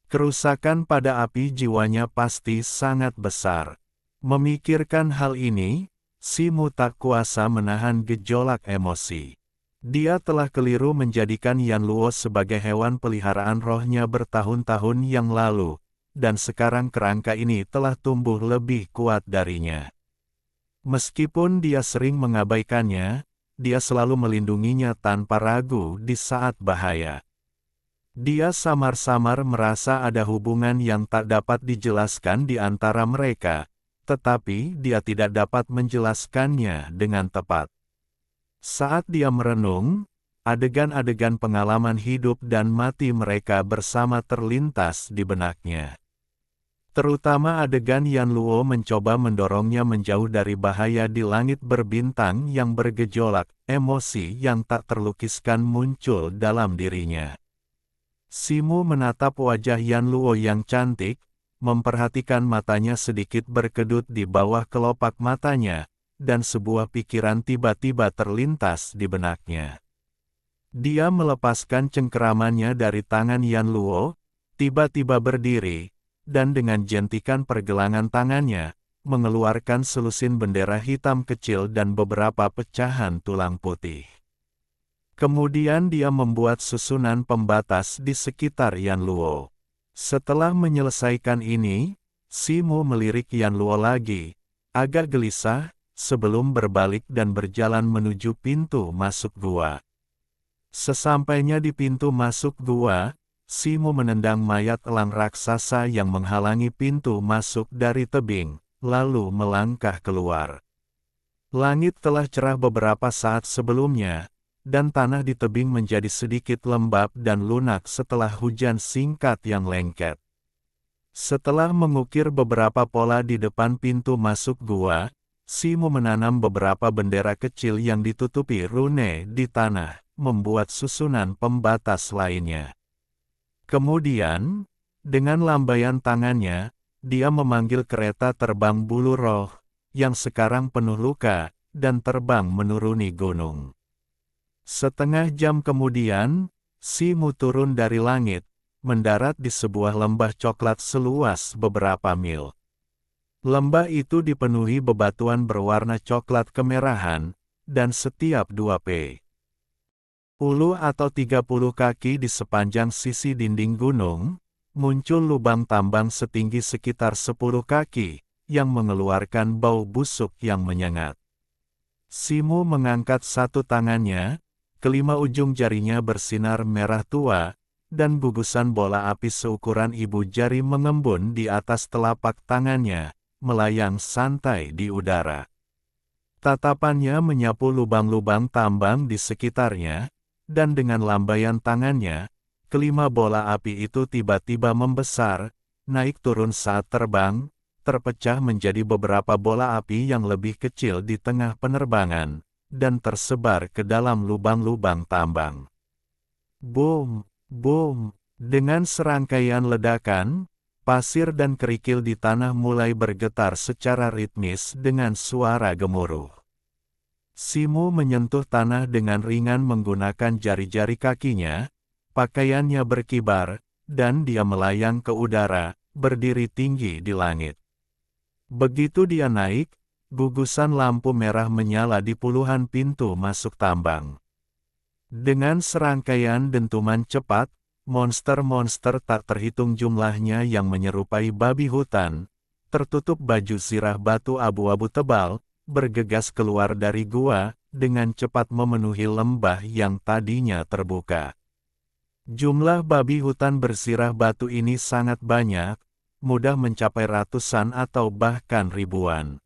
S1: Kerusakan pada api jiwanya pasti sangat besar. Memikirkan hal ini, Simo tak kuasa menahan gejolak emosi. Dia telah keliru menjadikan Yan Luo sebagai hewan peliharaan rohnya bertahun-tahun yang lalu, dan sekarang kerangka ini telah tumbuh lebih kuat darinya. Meskipun dia sering mengabaikannya, dia selalu melindunginya tanpa ragu di saat bahaya. Dia samar-samar merasa ada hubungan yang tak dapat dijelaskan di antara mereka, tetapi dia tidak dapat menjelaskannya dengan tepat. Saat dia merenung, adegan-adegan pengalaman hidup dan mati mereka bersama terlintas di benaknya. Terutama adegan Yan Luo mencoba mendorongnya menjauh dari bahaya di langit berbintang yang bergejolak, emosi yang tak terlukiskan muncul dalam dirinya. Simu menatap wajah Yan Luo yang cantik, memperhatikan matanya sedikit berkedut di bawah kelopak matanya, dan sebuah pikiran tiba-tiba terlintas di benaknya. Dia melepaskan cengkeramannya dari tangan Yan Luo, tiba-tiba berdiri, dan dengan jentikan pergelangan tangannya, mengeluarkan selusin bendera hitam kecil dan beberapa pecahan tulang putih. Kemudian dia membuat susunan pembatas di sekitar Yan Luo. Setelah menyelesaikan ini, Simu melirik Yan Luo lagi, agak gelisah, sebelum berbalik dan berjalan menuju pintu masuk gua. Sesampainya di pintu masuk gua, Simu menendang mayat elang raksasa yang menghalangi pintu masuk dari tebing, lalu melangkah keluar. Langit telah cerah beberapa saat sebelumnya, dan tanah di tebing menjadi sedikit lembab dan lunak setelah hujan singkat yang lengket. Setelah mengukir beberapa pola di depan pintu masuk gua, Simu menanam beberapa bendera kecil yang ditutupi rune di tanah, membuat susunan pembatas lainnya. Kemudian, dengan lambaian tangannya, dia memanggil kereta terbang bulu roh, yang sekarang penuh luka, dan terbang menuruni gunung. Setengah jam kemudian, Simu turun dari langit, mendarat di sebuah lembah coklat seluas beberapa mil. Lembah itu dipenuhi bebatuan berwarna coklat kemerahan, dan setiap 2 ulu atau 30 kaki di sepanjang sisi dinding gunung, muncul lubang tambang setinggi sekitar 10 kaki, yang mengeluarkan bau busuk yang menyengat. Simu mengangkat satu tangannya, kelima ujung jarinya bersinar merah tua, dan gugusan bola api seukuran ibu jari mengembun di atas telapak tangannya, melayang santai di udara. Tatapannya menyapu lubang-lubang tambang di sekitarnya, dan dengan lambaian tangannya, kelima bola api itu tiba-tiba membesar, naik turun saat terbang, terpecah menjadi beberapa bola api yang lebih kecil di tengah penerbangan, dan tersebar ke dalam lubang-lubang tambang. Boom, boom, dengan serangkaian ledakan, pasir dan kerikil di tanah mulai bergetar secara ritmis dengan suara gemuruh. Simu menyentuh tanah dengan ringan menggunakan jari-jari kakinya, pakaiannya berkibar, dan dia melayang ke udara, berdiri tinggi di langit. Begitu dia naik, gugusan lampu merah menyala di puluhan pintu masuk tambang. Dengan serangkaian dentuman cepat, monster-monster tak terhitung jumlahnya yang menyerupai babi hutan, tertutup baju zirah batu abu-abu tebal, bergegas keluar dari gua, dengan cepat memenuhi lembah yang tadinya terbuka. Jumlah babi hutan bersirah batu ini sangat banyak, mudah mencapai ratusan atau bahkan ribuan.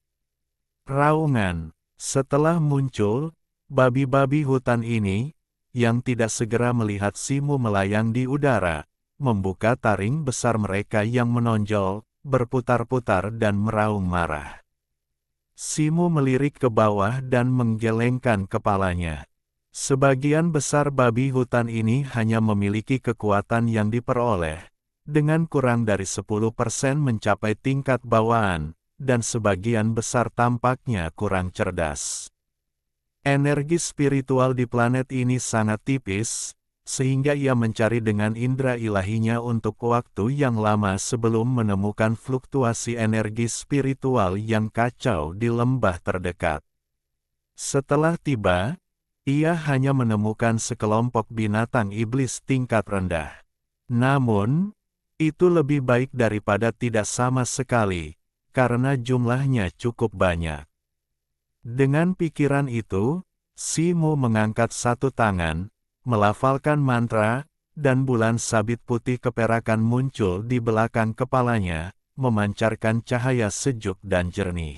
S1: Raungan, setelah muncul, babi-babi hutan ini, yang tidak segera melihat Simu melayang di udara, membuka taring besar mereka yang menonjol, berputar-putar dan meraung marah. Simu melirik ke bawah dan menggelengkan kepalanya. Sebagian besar babi hutan ini hanya memiliki kekuatan yang diperoleh, dengan kurang dari 10% mencapai tingkat bawaan, dan sebagian besar tampaknya kurang cerdas. Energi spiritual di planet ini sangat tipis, sehingga ia mencari dengan indera ilahinya untuk waktu yang lama sebelum menemukan fluktuasi energi spiritual yang kacau di lembah terdekat. Setelah tiba, ia hanya menemukan sekelompok binatang iblis tingkat rendah. Namun, itu lebih baik daripada tidak sama sekali, karena jumlahnya cukup banyak. Dengan pikiran itu, Simu mengangkat satu tangan, melafalkan mantra, dan bulan sabit putih keperakan muncul di belakang kepalanya, memancarkan cahaya sejuk dan jernih.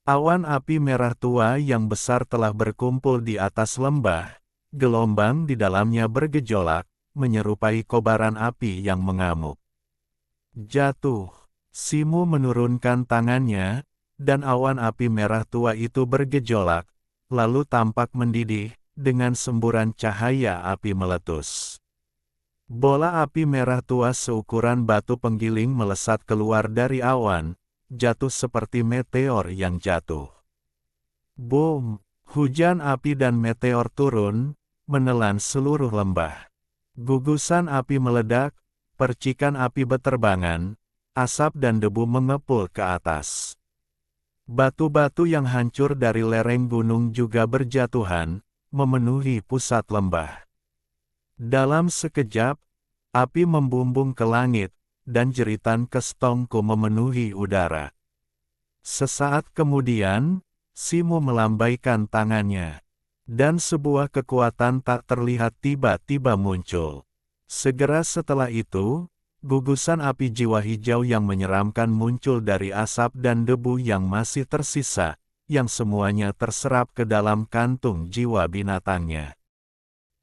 S1: Awan api merah tua yang besar telah berkumpul di atas lembah, gelombang di dalamnya bergejolak, menyerupai kobaran api yang mengamuk. Jatuh. Simu menurunkan tangannya, dan awan api merah tua itu bergejolak, lalu tampak mendidih, dengan semburan cahaya api meletus. Bola api merah tua seukuran batu penggiling melesat keluar dari awan, jatuh seperti meteor yang jatuh. Boom! Hujan api dan meteor turun, menelan seluruh lembah. Gugusan api meledak, percikan api beterbangan, asap dan debu mengepul ke atas. Batu-batu yang hancur dari lereng gunung juga berjatuhan, memenuhi pusat lembah. Dalam sekejap, api membumbung ke langit, dan jeritan kestongku memenuhi udara. Sesaat kemudian, Simu melambaikan tangannya, dan sebuah kekuatan tak terlihat tiba-tiba muncul. Segera setelah itu, gugusan api jiwa hijau yang menyeramkan muncul dari asap dan debu yang masih tersisa, yang semuanya terserap ke dalam kantung jiwa binatangnya.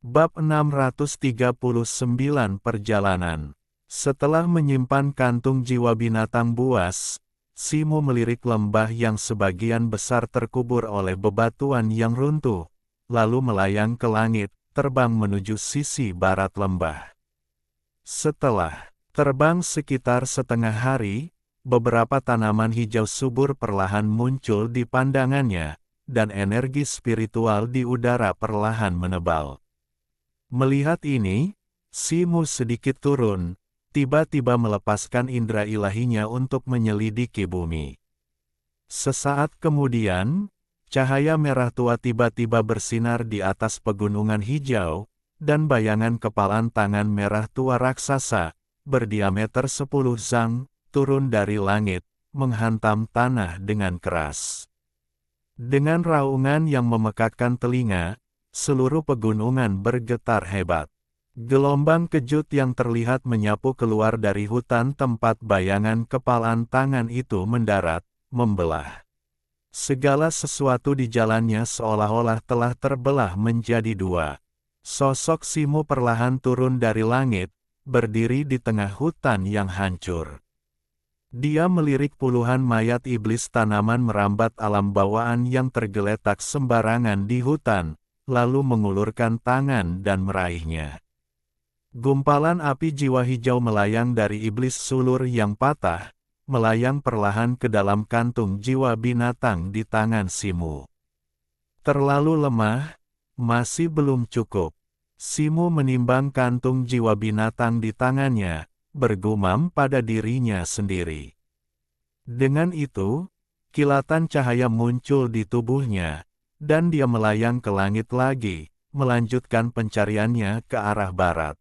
S1: Bab 639 Perjalanan. Setelah menyimpan kantung jiwa binatang buas, Simu melirik lembah yang sebagian besar terkubur oleh bebatuan yang runtuh, lalu melayang ke langit, terbang menuju sisi barat lembah. Setelah terbang sekitar setengah hari, beberapa tanaman hijau subur perlahan muncul di pandangannya, dan energi spiritual di udara perlahan menebal. Melihat ini, Simu sedikit turun, tiba-tiba melepaskan indera ilahinya untuk menyelidiki bumi. Sesaat kemudian, cahaya merah tua tiba-tiba bersinar di atas pegunungan hijau, dan bayangan kepalan tangan merah tua raksasa, berdiameter 10 zang, turun dari langit, menghantam tanah dengan keras. Dengan raungan yang memekakkan telinga, seluruh pegunungan bergetar hebat. Gelombang kejut yang terlihat menyapu keluar dari hutan tempat bayangan kepalan tangan itu mendarat, membelah. Segala sesuatu di jalannya seolah-olah telah terbelah menjadi dua. Sosok Simu perlahan turun dari langit, berdiri di tengah hutan yang hancur. Dia melirik puluhan mayat iblis tanaman merambat alam bawaan yang tergeletak sembarangan di hutan, lalu mengulurkan tangan dan meraihnya. Gumpalan api jiwa hijau melayang dari iblis sulur yang patah, melayang perlahan ke dalam kantung jiwa binatang di tangan Simu. Terlalu lemah, masih belum cukup. Simu menimbang kantung jiwa binatang di tangannya, bergumam pada dirinya sendiri. Dengan itu, kilatan cahaya muncul di tubuhnya, dan dia melayang ke langit lagi, melanjutkan pencariannya ke arah barat.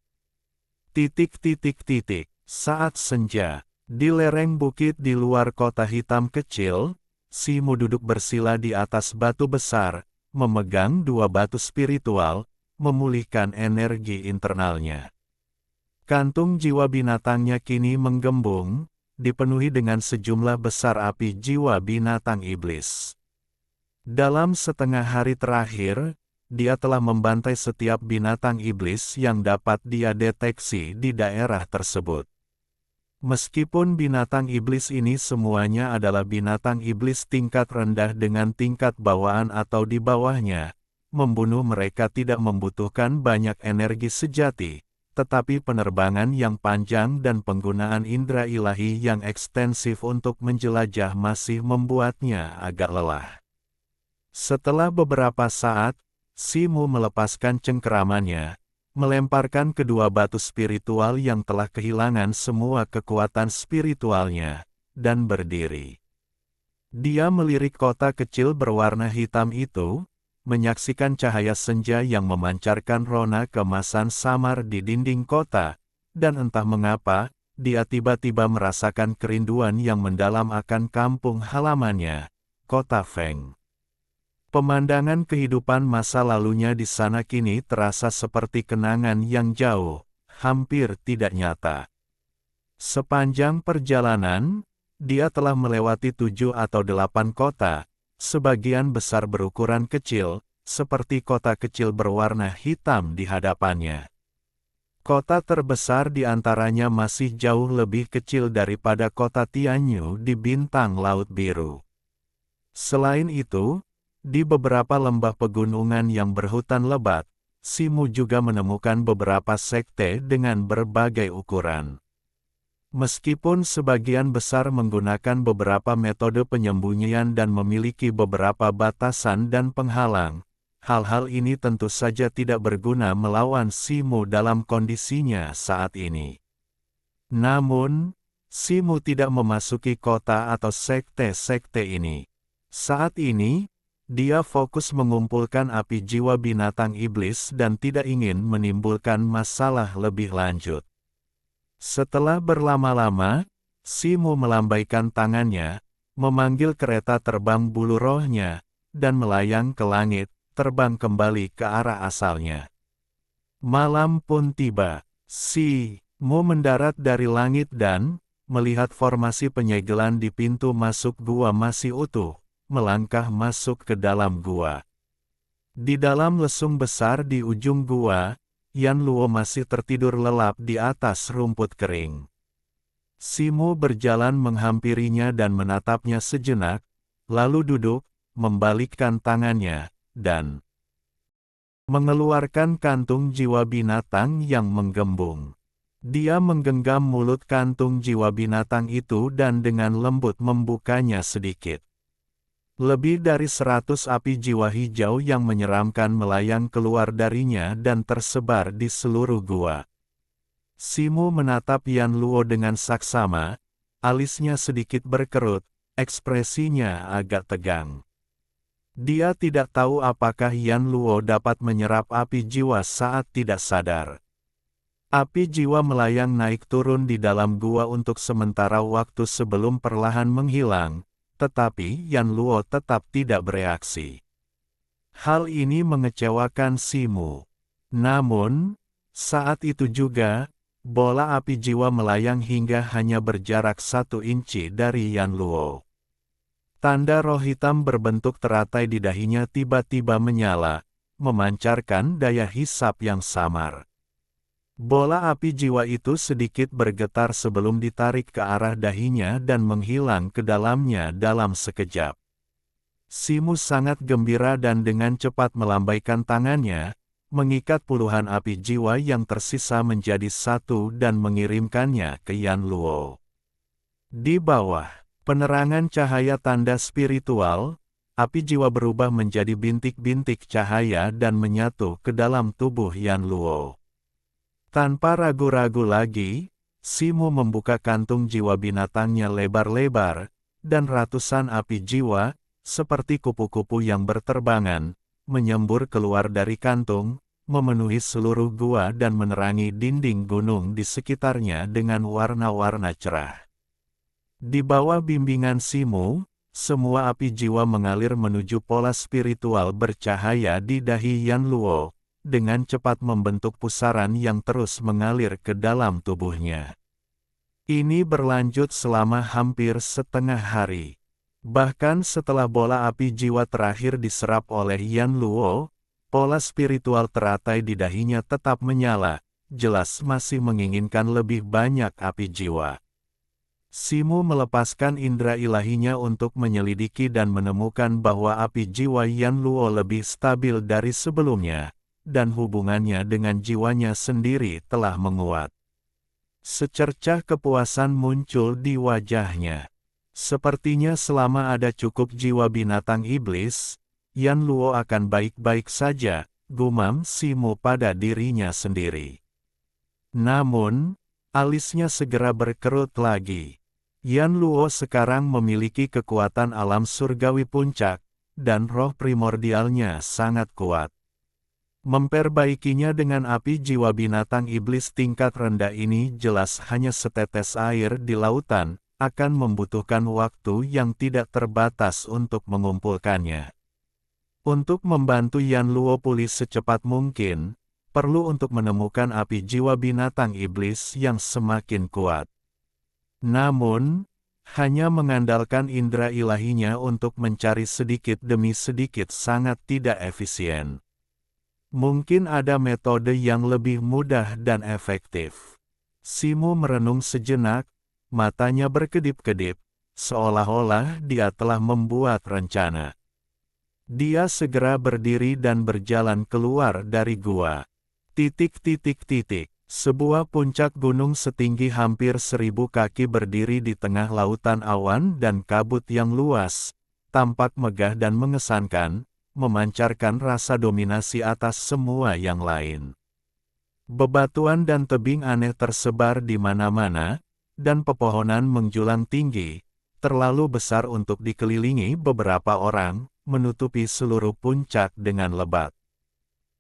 S1: Saat senja, di lereng bukit di luar kota hitam kecil, Simu duduk bersila di atas batu besar, memegang dua batu spiritual, memulihkan energi internalnya. Kantung jiwa binatangnya kini menggembung, dipenuhi dengan sejumlah besar api jiwa binatang iblis. Dalam setengah hari terakhir, dia telah membantai setiap binatang iblis yang dapat dia deteksi di daerah tersebut. Meskipun binatang iblis ini semuanya adalah binatang iblis tingkat rendah dengan tingkat bawaan atau di bawahnya, membunuh mereka tidak membutuhkan banyak energi sejati, tetapi penerbangan yang panjang dan penggunaan indera ilahi yang ekstensif untuk menjelajah masih membuatnya agak lelah. Setelah beberapa saat, Simu melepaskan cengkeramannya, melemparkan kedua batu spiritual yang telah kehilangan semua kekuatan spiritualnya, dan berdiri. Dia melirik kota kecil berwarna hitam itu, menyaksikan cahaya senja yang memancarkan rona keemasan samar di dinding kota, dan entah mengapa, dia tiba-tiba merasakan kerinduan yang mendalam akan kampung halamannya, kota Feng. Pemandangan kehidupan masa lalunya di sana kini terasa seperti kenangan yang jauh, hampir tidak nyata. Sepanjang perjalanan, dia telah melewati 7 atau 8 kota, sebagian besar berukuran kecil, seperti kota kecil berwarna hitam di hadapannya. Kota terbesar di antaranya masih jauh lebih kecil daripada kota Tianyu di bintang Laut Biru. Selain itu, di beberapa lembah pegunungan yang berhutan lebat, Simu juga menemukan beberapa sekte dengan berbagai ukuran. Meskipun sebagian besar menggunakan beberapa metode penyembunyian dan memiliki beberapa batasan dan penghalang, hal-hal ini tentu saja tidak berguna melawan Simu dalam kondisinya saat ini. Namun, Simu tidak memasuki kota atau sekte-sekte ini. Saat ini, dia fokus mengumpulkan api jiwa binatang iblis dan tidak ingin menimbulkan masalah lebih lanjut. Setelah berlama-lama, Simu melambaikan tangannya, memanggil kereta terbang bulu rohnya, dan melayang ke langit, terbang kembali ke arah asalnya. Malam pun tiba. Simu mendarat dari langit dan, melihat formasi penyegelan di pintu masuk gua masih utuh, melangkah masuk ke dalam gua. Di dalam lesung besar di ujung gua, Yan Luo masih tertidur lelap di atas rumput kering. Simu berjalan menghampirinya dan menatapnya sejenak, lalu duduk, membalikkan tangannya, dan mengeluarkan kantung jiwa binatang yang menggembung. Dia menggenggam mulut kantung jiwa binatang itu dan dengan lembut membukanya sedikit. Lebih dari 100 api jiwa hijau yang menyeramkan melayang keluar darinya dan tersebar di seluruh gua. Simu menatap Yan Luo dengan saksama, alisnya sedikit berkerut, ekspresinya agak tegang. Dia tidak tahu apakah Yan Luo dapat menyerap api jiwa saat tidak sadar. Api jiwa melayang naik turun di dalam gua untuk sementara waktu sebelum perlahan menghilang, tetapi Yan Luo tetap tidak bereaksi. Hal ini mengecewakan Simu. Namun, saat itu juga, bola api jiwa melayang hingga hanya berjarak 1 inci dari Yan Luo. Tanda roh hitam berbentuk teratai di dahinya tiba-tiba menyala, memancarkan daya hisap yang samar. Bola api jiwa itu sedikit bergetar sebelum ditarik ke arah dahinya dan menghilang ke dalamnya dalam sekejap. Simu sangat gembira dan dengan cepat melambaikan tangannya, mengikat puluhan api jiwa yang tersisa menjadi satu dan mengirimkannya ke Yan Luo. Di bawah penerangan cahaya tanda spiritual, api jiwa berubah menjadi bintik-bintik cahaya dan menyatu ke dalam tubuh Yan Luo. Tanpa ragu-ragu lagi, Simu membuka kantung jiwa binatangnya lebar-lebar, dan ratusan api jiwa, seperti kupu-kupu yang berterbangan, menyembur keluar dari kantung, memenuhi seluruh gua dan menerangi dinding gunung di sekitarnya dengan warna-warna cerah. Di bawah bimbingan Simu, semua api jiwa mengalir menuju pola spiritual bercahaya di dahi Yan Luo, dengan cepat membentuk pusaran yang terus mengalir ke dalam tubuhnya. Ini berlanjut selama hampir setengah hari. Bahkan setelah bola api jiwa terakhir diserap oleh Yan Luo, pola spiritual teratai di dahinya tetap menyala, jelas masih menginginkan lebih banyak api jiwa. Simu melepaskan indera ilahinya untuk menyelidiki dan menemukan bahwa api jiwa Yan Luo lebih stabil dari sebelumnya, dan hubungannya dengan jiwanya sendiri telah menguat. Secercah kepuasan muncul di wajahnya. Sepertinya selama ada cukup jiwa binatang iblis, Yan Luo akan baik-baik saja, gumam Simu pada dirinya sendiri. Namun, alisnya segera berkerut lagi. Yan Luo sekarang memiliki kekuatan alam surgawi puncak, dan roh primordialnya sangat kuat. Memperbaikinya dengan api jiwa binatang iblis tingkat rendah ini jelas hanya setetes air di lautan, akan membutuhkan waktu yang tidak terbatas untuk mengumpulkannya. Untuk membantu Yan Luo pulih secepat mungkin, perlu untuk menemukan api jiwa binatang iblis yang semakin kuat. Namun, Hanya mengandalkan indera ilahinya untuk mencari sedikit demi sedikit sangat tidak efisien. Mungkin ada metode yang lebih mudah dan efektif. Simo merenung sejenak, matanya berkedip-kedip, seolah-olah dia telah membuat rencana. Dia segera berdiri dan berjalan keluar dari gua. Sebuah puncak gunung setinggi hampir 1000 kaki berdiri di tengah lautan awan dan kabut yang luas, tampak megah dan mengesankan, memancarkan rasa dominasi atas semua yang lain. Bebatuan dan tebing aneh tersebar di mana-mana, dan pepohonan menjulang tinggi, terlalu besar untuk dikelilingi beberapa orang, menutupi seluruh puncak dengan lebat.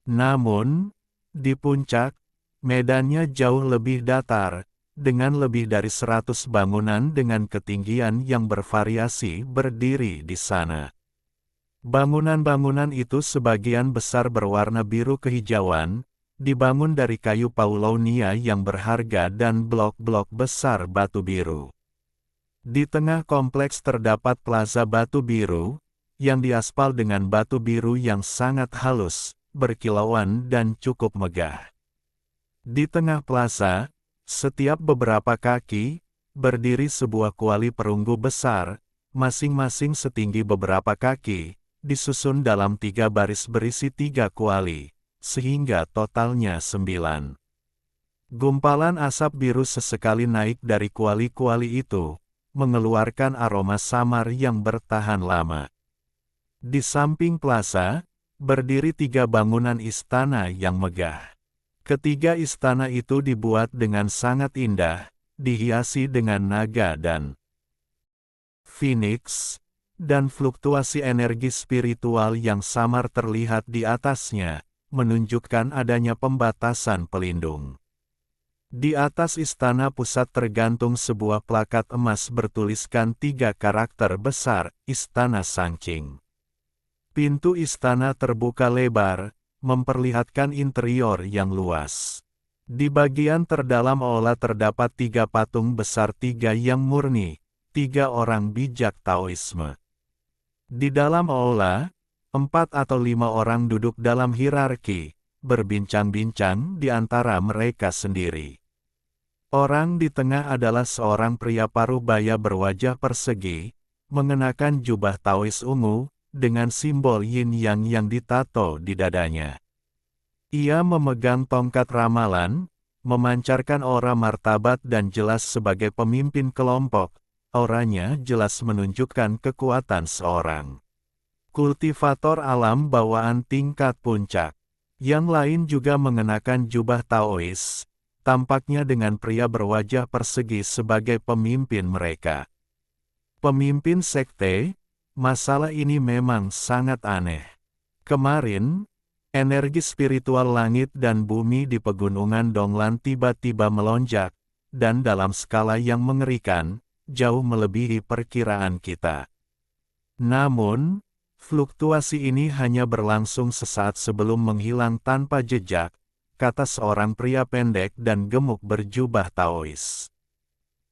S1: Namun, di puncak, medannya jauh lebih datar, dengan lebih dari 100 bangunan dengan ketinggian yang bervariasi berdiri di sana. Bangunan-bangunan itu sebagian besar berwarna biru kehijauan, dibangun dari kayu paulownia yang berharga dan blok-blok besar batu biru. Di tengah kompleks terdapat plaza batu biru, yang diaspal dengan batu biru yang sangat halus, berkilauan dan cukup megah. Di tengah plaza, setiap beberapa kaki, berdiri sebuah kuali perunggu besar, masing-masing setinggi beberapa kaki, disusun dalam 3 baris berisi 3 kuali, sehingga totalnya 9. Gumpalan asap biru sesekali naik dari kuali-kuali itu, mengeluarkan aroma samar yang bertahan lama. Di samping plaza, berdiri 3 bangunan istana yang megah. Ketiga istana itu dibuat dengan sangat indah, dihiasi dengan naga dan phoenix, dan fluktuasi energi spiritual yang samar terlihat di atasnya, menunjukkan adanya pembatasan pelindung. Di atas istana pusat tergantung sebuah plakat emas bertuliskan 3 karakter besar, Istana Sangking. Pintu istana terbuka lebar, memperlihatkan interior yang luas. Di bagian terdalam aula terdapat 3 patung besar 3 yang murni, 3 orang bijak Taoisme. Di dalam aula, 4 atau 5 orang duduk dalam hierarki, berbincang-bincang di antara mereka sendiri. Orang di tengah adalah seorang pria paruh baya berwajah persegi, mengenakan jubah Taois ungu, dengan simbol yin-yang yang ditato di dadanya. Ia memegang tongkat ramalan, memancarkan aura martabat dan jelas sebagai pemimpin kelompok, auranya jelas menunjukkan kekuatan seorang kultivator alam bawaan tingkat puncak. Yang lain juga mengenakan jubah Taois, tampaknya dengan pria berwajah persegi sebagai pemimpin mereka. Pemimpin sekte. Masalah ini memang sangat aneh. Kemarin, energi spiritual langit dan bumi di pegunungan Donglan tiba-tiba melonjak, dan dalam skala yang mengerikan, jauh melebihi perkiraan kita. Namun, fluktuasi ini hanya berlangsung sesaat sebelum menghilang tanpa jejak, kata seorang pria pendek dan gemuk berjubah Taois.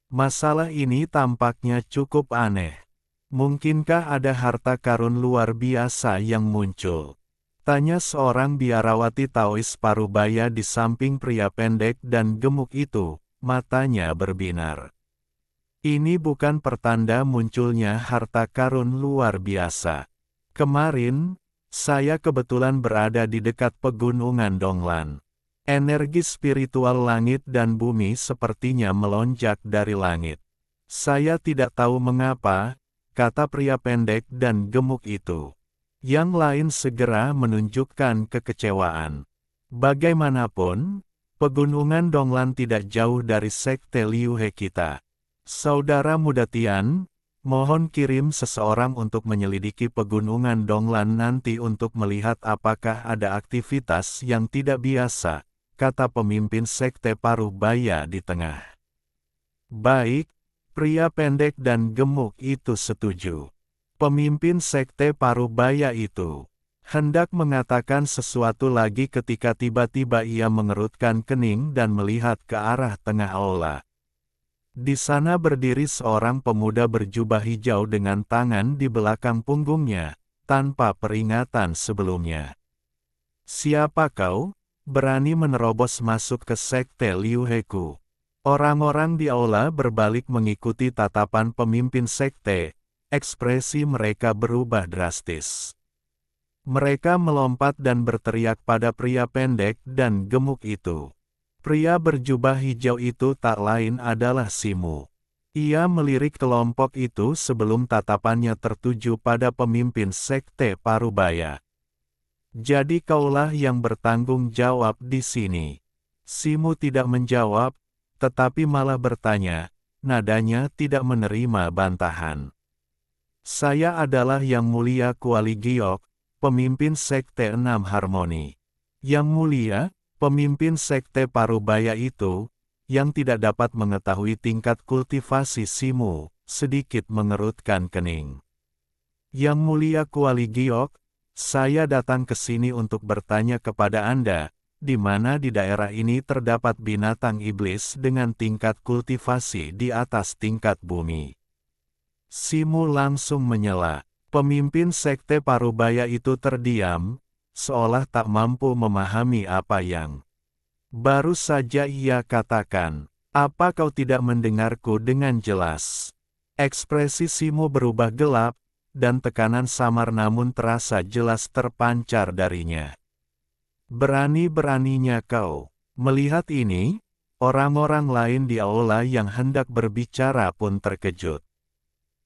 S1: Masalah ini tampaknya cukup aneh. Mungkinkah ada harta karun luar biasa yang muncul? Tanya seorang biarawati Taois paruh baya di samping pria pendek dan gemuk itu, matanya berbinar. Ini bukan pertanda munculnya harta karun luar biasa. Kemarin, saya kebetulan berada di dekat pegunungan Donglan. Energi spiritual langit dan bumi sepertinya melonjak dari langit. Saya tidak tahu mengapa, kata pria pendek dan gemuk itu. Yang lain segera menunjukkan kekecewaan. Bagaimanapun, pegunungan Donglan tidak jauh dari sekte Liu He kita. Saudara muda Tian, mohon kirim seseorang untuk menyelidiki pegunungan Donglan nanti untuk melihat apakah ada aktivitas yang tidak biasa, kata pemimpin sekte paruh baya di tengah. Baik. Pria pendek dan gemuk itu setuju. Pemimpin sekte paruh baya itu hendak mengatakan sesuatu lagi ketika tiba-tiba ia mengerutkan kening dan melihat ke arah tengah aula. Di sana berdiri seorang pemuda berjubah hijau dengan tangan di belakang punggungnya, tanpa peringatan sebelumnya. "Siapa kau? Berani menerobos masuk ke sekte Liu Heku?" Orang-orang di aula berbalik mengikuti tatapan pemimpin sekte, ekspresi mereka berubah drastis. Mereka melompat dan berteriak pada pria pendek dan gemuk itu. Pria berjubah hijau itu tak lain adalah Simu. Ia melirik kelompok itu sebelum tatapannya tertuju pada pemimpin sekte Parubaya. "Jadi kaulah yang bertanggung jawab di sini." Simu tidak menjawab, tetapi malah bertanya, nadanya tidak menerima bantahan. "Saya adalah Yang Mulia Kuali Giok, pemimpin sekte Enam Harmoni." "Yang Mulia?" Pemimpin sekte Parubaya itu, yang tidak dapat mengetahui tingkat kultivasi Simu, sedikit mengerutkan kening. "Yang Mulia Kuali Giok, saya datang ke sini untuk bertanya kepada Anda, di mana di daerah ini terdapat binatang iblis dengan tingkat kultivasi di atas tingkat bumi." Simu langsung menyela. Pemimpin sekte Parubaya itu terdiam, seolah tak mampu memahami apa yang baru saja ia katakan. "Apa kau tidak mendengarku dengan jelas?" Ekspresi Simu berubah gelap, dan tekanan samar namun terasa jelas terpancar darinya. "Berani-beraninya kau." Melihat ini, orang-orang lain di aula yang hendak berbicara pun terkejut.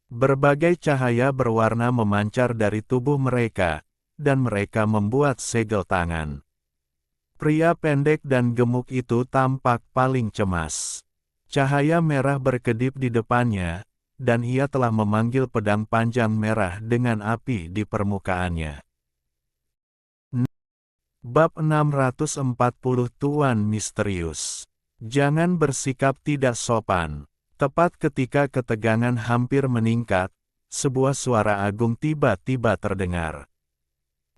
S1: Berbagai cahaya berwarna memancar dari tubuh mereka, dan mereka membuat segel tangan. Pria pendek dan gemuk itu tampak paling cemas. Cahaya merah berkedip di depannya, dan ia telah memanggil pedang panjang merah dengan api di permukaannya. Bab 640 Tuan Misterius. Jangan bersikap tidak sopan. Tepat ketika ketegangan hampir meningkat, sebuah suara agung tiba-tiba terdengar.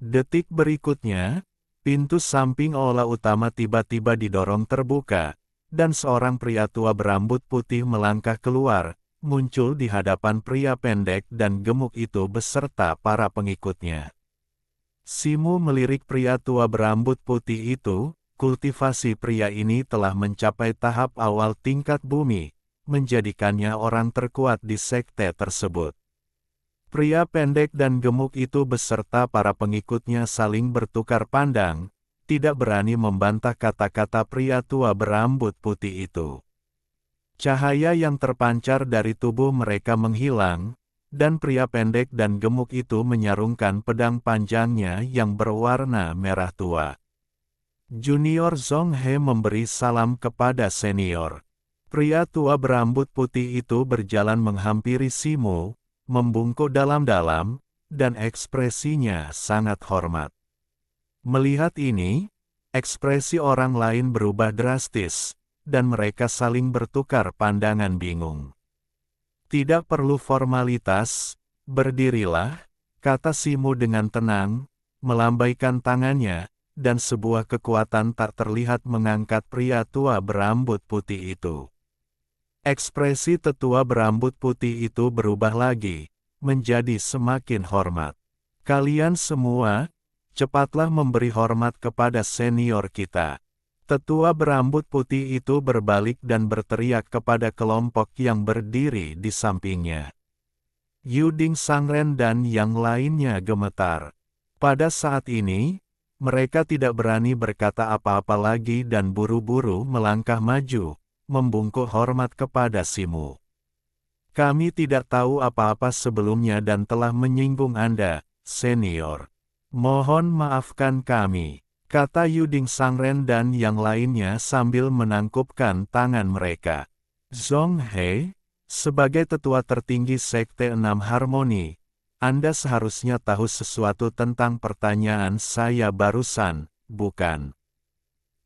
S1: Detik berikutnya, pintu samping aula utama tiba-tiba didorong terbuka, dan seorang pria tua berambut putih melangkah keluar, muncul di hadapan pria pendek dan gemuk itu beserta para pengikutnya. Simu melirik pria tua berambut putih itu. Kultivasi pria ini telah mencapai tahap awal tingkat bumi, menjadikannya orang terkuat di sekte tersebut. Pria pendek dan gemuk itu beserta para pengikutnya saling bertukar pandang, tidak berani membantah kata-kata pria tua berambut putih itu. Cahaya yang terpancar dari tubuh mereka menghilang, dan pria pendek dan gemuk itu menyarungkan pedang panjangnya yang berwarna merah tua. Junior Zhong He memberi salam kepada senior. Pria tua berambut putih itu berjalan menghampiri Simu, membungkuk dalam-dalam, dan ekspresinya sangat hormat. Melihat ini, ekspresi orang lain berubah drastis, dan mereka saling bertukar pandangan bingung. "Tidak perlu formalitas, berdirilah," kata Simu dengan tenang, melambaikan tangannya, dan sebuah kekuatan tak terlihat mengangkat pria tua berambut putih itu. Ekspresi tetua berambut putih itu berubah lagi, menjadi semakin hormat. "Kalian semua, cepatlah memberi hormat kepada senior kita." Tetua berambut putih itu berbalik dan berteriak kepada kelompok yang berdiri di sampingnya. Yuding Sangren dan yang lainnya gemetar. Pada saat ini, mereka tidak berani berkata apa-apa lagi dan buru-buru melangkah maju, membungkuk hormat kepada Simu. "Kami tidak tahu apa-apa sebelumnya dan telah menyinggung Anda, senior. Mohon maafkan kami," kata Yuding Sangren dan yang lainnya sambil menangkupkan tangan mereka. "Zhong He, sebagai tetua tertinggi Sekte Enam Harmoni, Anda seharusnya tahu sesuatu tentang pertanyaan saya barusan, bukan?"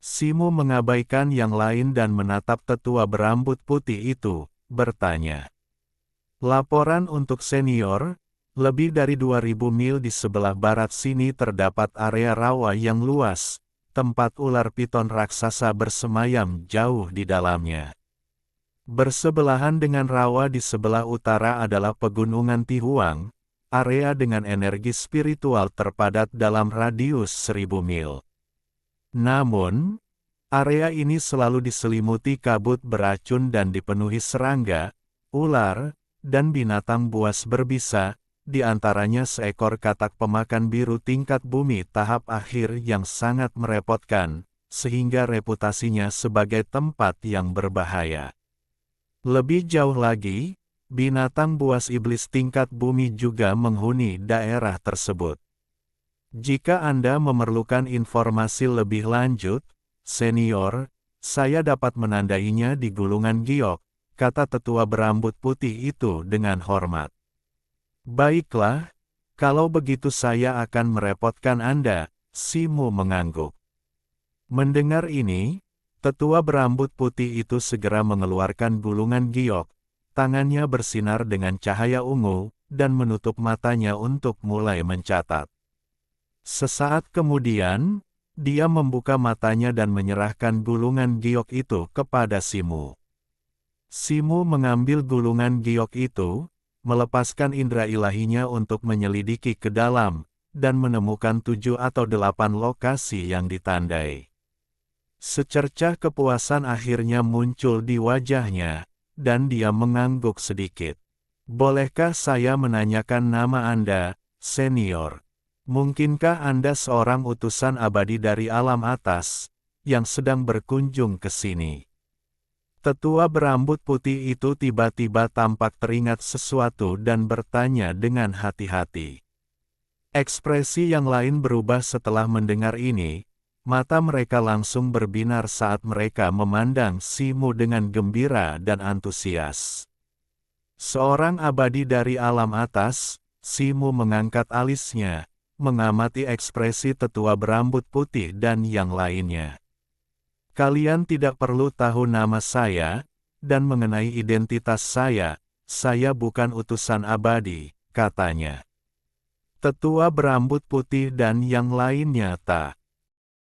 S1: Simu mengabaikan yang lain dan menatap tetua berambut putih itu, bertanya. "Laporan untuk senior, lebih dari 2000 mil di sebelah barat sini terdapat area rawa yang luas, tempat ular piton raksasa bersemayam jauh di dalamnya. Bersebelahan dengan rawa di sebelah utara adalah Pegunungan Tihuang, area dengan energi spiritual terpadat dalam radius 1000 mil. Namun, area ini selalu diselimuti kabut beracun dan dipenuhi serangga, ular, dan binatang buas berbisa, di antaranya seekor katak pemakan biru tingkat bumi tahap akhir yang sangat merepotkan, sehingga reputasinya sebagai tempat yang berbahaya. Lebih jauh lagi, binatang buas iblis tingkat bumi juga menghuni daerah tersebut. Jika Anda memerlukan informasi lebih lanjut, senior, saya dapat menandainya di gulungan giok, kata tetua berambut putih itu dengan hormat. Baiklah, kalau begitu saya akan merepotkan Anda, Simu mengangguk. Mendengar ini, tetua berambut putih itu segera mengeluarkan gulungan giok, tangannya bersinar dengan cahaya ungu, dan menutup matanya untuk mulai mencatat. Sesaat kemudian, dia membuka matanya dan menyerahkan gulungan giok itu kepada Simu. Simu mengambil gulungan giok itu, melepaskan indera ilahinya untuk menyelidiki ke dalam, dan menemukan 7 atau 8 lokasi yang ditandai. Secercah kepuasan akhirnya muncul di wajahnya, dan dia mengangguk sedikit. Bolehkah saya menanyakan nama Anda, senior? Mungkinkah Anda seorang utusan abadi dari alam atas, yang sedang berkunjung ke sini? Tetua berambut putih itu tiba-tiba tampak teringat sesuatu dan bertanya dengan hati-hati. Ekspresi yang lain berubah setelah mendengar ini. Mata mereka langsung berbinar saat mereka memandang Simu dengan gembira dan antusias. Seorang abadi dari alam atas, Simu mengangkat alisnya, mengamati ekspresi tetua berambut putih dan yang lainnya. Kalian tidak perlu tahu nama saya, dan mengenai identitas saya bukan utusan abadi, katanya. Tetua berambut putih dan yang lainnya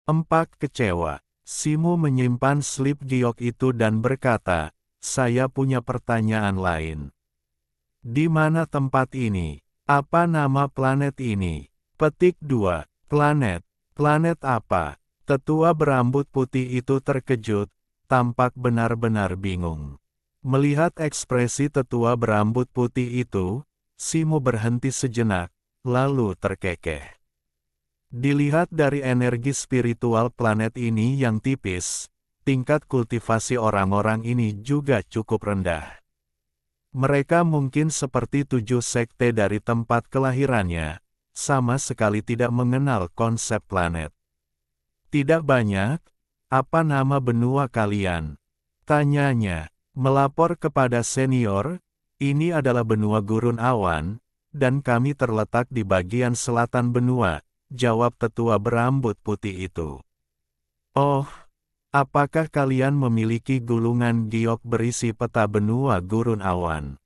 S1: tampak kecewa. Simu menyimpan slip giok itu dan berkata, saya punya pertanyaan lain. Di mana tempat ini? Apa nama planet ini? Petik 2. Planet. Planet apa? Tetua berambut putih itu terkejut, tampak benar-benar bingung. Melihat ekspresi tetua berambut putih itu, Simu berhenti sejenak, lalu terkekeh. Dilihat dari energi spiritual planet ini yang tipis, tingkat kultivasi orang-orang ini juga cukup rendah. Mereka mungkin seperti 7 sekte dari tempat kelahirannya, sama sekali tidak mengenal konsep planet. Tidak banyak, apa nama benua kalian? Tanyanya, melapor kepada senior, ini adalah benua gurun awan, dan kami terletak di bagian selatan benua, jawab tetua berambut putih itu. Oh, apakah kalian memiliki gulungan giok berisi peta benua gurun awan?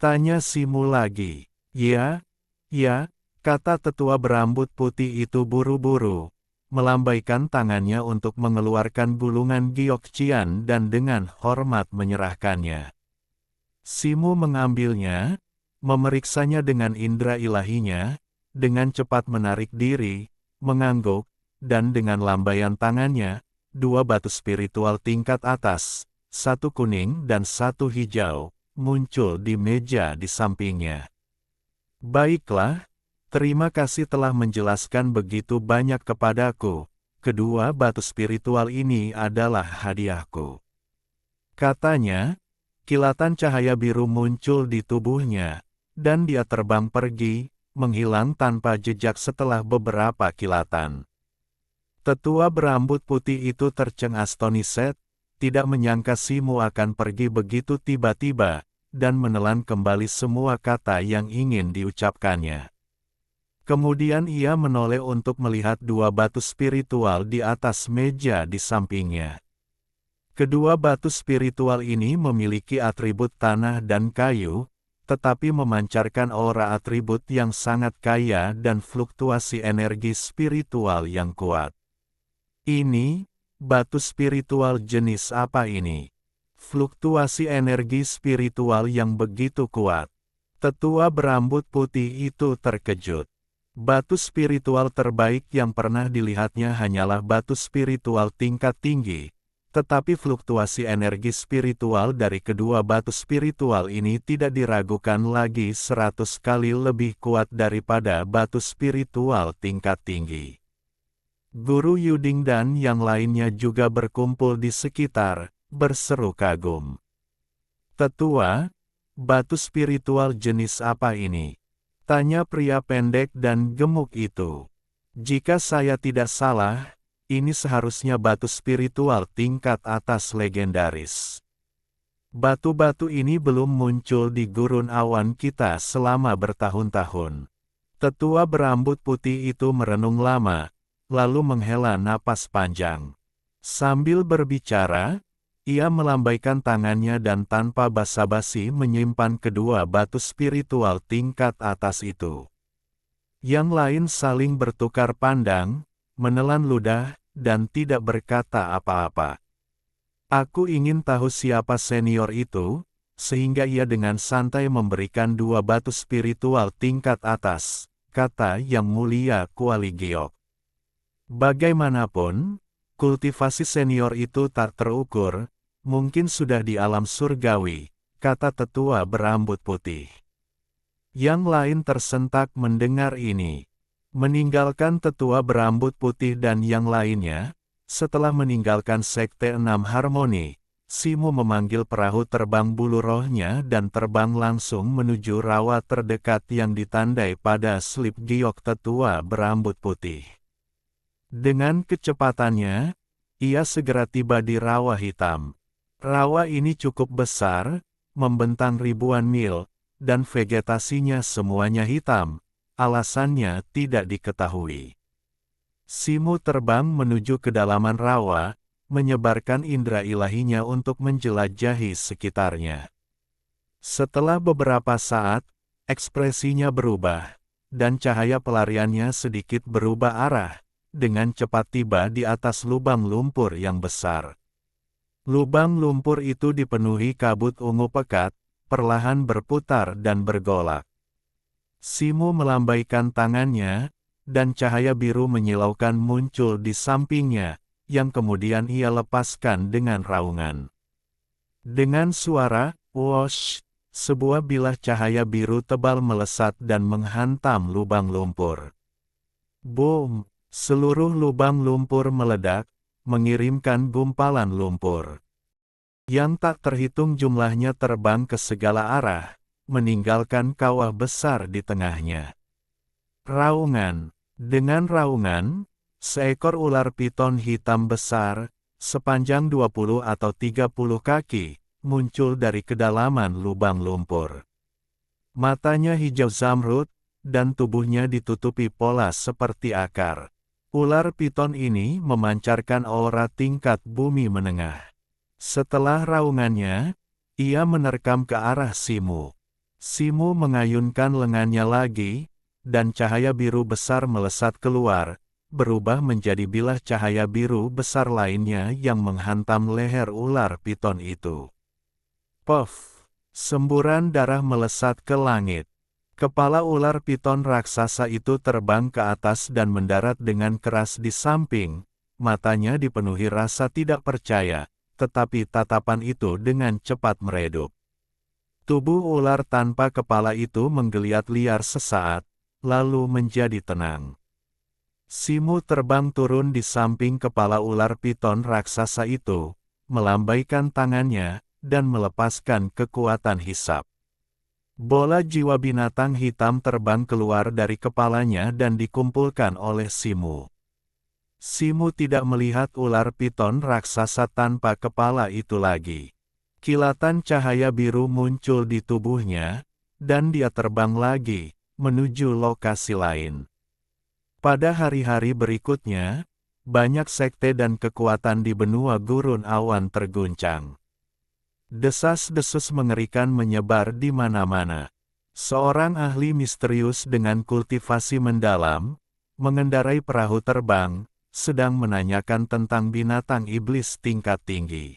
S1: Tanya Simu lagi. Ya, kata tetua berambut putih itu buru-buru, melambaikan tangannya untuk mengeluarkan gulungan giok cian dan dengan hormat menyerahkannya. Simu mengambilnya, memeriksanya dengan indera ilahinya, dengan cepat menarik diri, mengangguk, dan dengan lambaian tangannya, 2 batu spiritual tingkat atas, 1 kuning dan 1 hijau, muncul di meja di sampingnya. Baiklah, terima kasih telah menjelaskan begitu banyak kepadaku. Kedua batu spiritual ini adalah hadiahku. Katanya, kilatan cahaya biru muncul di tubuhnya, dan dia terbang pergi, menghilang tanpa jejak setelah beberapa kilatan. Tetua berambut putih itu tercengang-astonished, tidak menyangka Simu akan pergi begitu tiba-tiba, dan menelan kembali semua kata yang ingin diucapkannya. Kemudian ia menoleh untuk melihat 2 batu spiritual di atas meja di sampingnya. Kedua batu spiritual ini memiliki atribut tanah dan kayu, tetapi memancarkan aura atribut yang sangat kaya dan fluktuasi energi spiritual yang kuat. Ini, batu spiritual jenis apa ini? Fluktuasi energi spiritual yang begitu kuat. Tetua berambut putih itu terkejut. Batu spiritual terbaik yang pernah dilihatnya hanyalah batu spiritual tingkat tinggi. Tetapi fluktuasi energi spiritual dari kedua batu spiritual ini tidak diragukan lagi 100 kali lebih kuat daripada batu spiritual tingkat tinggi. Guru Yuding dan yang lainnya juga berkumpul di sekitar, berseru kagum. Tetua, batu spiritual jenis apa ini? Tanya pria pendek dan gemuk itu. Jika saya tidak salah, ini seharusnya batu spiritual tingkat atas legendaris. Batu-batu ini belum muncul di gurun awan kita selama bertahun-tahun. Tetua berambut putih itu merenung lama, lalu menghela napas panjang. Sambil berbicara, ia melambaikan tangannya dan tanpa basa-basi menyimpan kedua batu spiritual tingkat atas itu. Yang lain saling bertukar pandang, menelan ludah, dan tidak berkata apa-apa. Aku ingin tahu siapa senior itu, sehingga ia dengan santai memberikan dua batu spiritual tingkat atas, kata Yang Mulia Kuali Giok. Bagaimanapun, kultivasi senior itu tak terukur, mungkin sudah di alam surgawi, kata tetua berambut putih. Yang lain tersentak mendengar ini. Meninggalkan tetua berambut putih dan yang lainnya, setelah meninggalkan Sekte Enam Harmoni, Simu memanggil perahu terbang bulu rohnya dan terbang langsung menuju rawa terdekat yang ditandai pada slip giok tetua berambut putih. Dengan kecepatannya, ia segera tiba di rawa hitam. Rawa ini cukup besar, membentang ribuan mil, dan vegetasinya semuanya hitam. Alasannya tidak diketahui. Simu terbang menuju kedalaman rawa, menyebarkan indera ilahinya untuk menjelajahi sekitarnya. Setelah beberapa saat, ekspresinya berubah, dan cahaya pelariannya sedikit berubah arah, dengan cepat tiba di atas lubang lumpur yang besar. Lubang lumpur itu dipenuhi kabut ungu pekat, perlahan berputar dan bergolak. Simu melambaikan tangannya, dan cahaya biru menyilaukan muncul di sampingnya, yang kemudian ia lepaskan dengan raungan. Dengan suara, "wosh", sebuah bilah cahaya biru tebal melesat dan menghantam lubang lumpur. Boom! Seluruh lubang lumpur meledak, mengirimkan gumpalan lumpur. Yang tak terhitung jumlahnya terbang ke segala arah, meninggalkan kawah besar di tengahnya. Raungan. Dengan raungan, seekor ular piton hitam besar, sepanjang 20 atau 30 kaki, muncul dari kedalaman lubang lumpur. Matanya hijau zamrud, dan tubuhnya ditutupi pola seperti akar. Ular piton ini memancarkan aura tingkat bumi menengah. Setelah raungannya, ia menerkam ke arah Simu. Simu mengayunkan lengannya lagi, dan cahaya biru besar melesat keluar, berubah menjadi bilah cahaya biru besar lainnya yang menghantam leher ular piton itu. Puff! Semburan darah melesat ke langit. Kepala ular piton raksasa itu terbang ke atas dan mendarat dengan keras di samping, matanya dipenuhi rasa tidak percaya, tetapi tatapan itu dengan cepat meredup. Tubuh ular tanpa kepala itu menggeliat liar sesaat, lalu menjadi tenang. Simu terbang turun di samping kepala ular piton raksasa itu, melambaikan tangannya, dan melepaskan kekuatan hisap. Bola jiwa binatang hitam terbang keluar dari kepalanya dan dikumpulkan oleh Simu. Simu tidak melihat ular piton raksasa tanpa kepala itu lagi. Kilatan cahaya biru muncul di tubuhnya, dan dia terbang lagi, menuju lokasi lain. Pada hari-hari berikutnya, banyak sekte dan kekuatan di benua gurun awan terguncang. Desas-desus mengerikan menyebar di mana-mana. Seorang ahli misterius dengan kultivasi mendalam, mengendarai perahu terbang, sedang menanyakan tentang binatang iblis tingkat tinggi.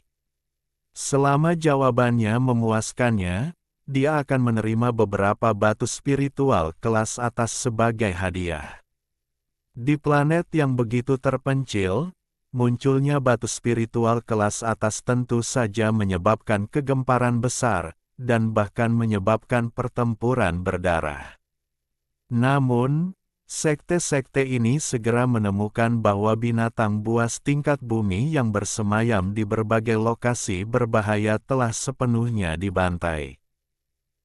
S1: Selama jawabannya memuaskannya, dia akan menerima beberapa batu spiritual kelas atas sebagai hadiah. Di planet yang begitu terpencil, munculnya batu spiritual kelas atas tentu saja menyebabkan kegemparan besar, dan bahkan menyebabkan pertempuran berdarah. Namun, sekte-sekte ini segera menemukan bahwa binatang buas tingkat bumi yang bersemayam di berbagai lokasi berbahaya telah sepenuhnya dibantai.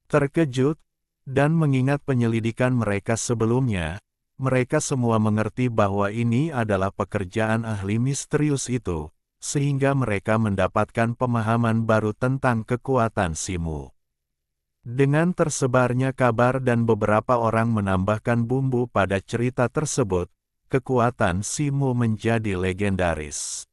S1: Terkejut, dan mengingat penyelidikan mereka sebelumnya, mereka semua mengerti bahwa ini adalah pekerjaan ahli misterius itu, sehingga mereka mendapatkan pemahaman baru tentang kekuatan Simu. Dengan tersebarnya kabar dan beberapa orang menambahkan bumbu pada cerita tersebut, kekuatan Simu menjadi legendaris.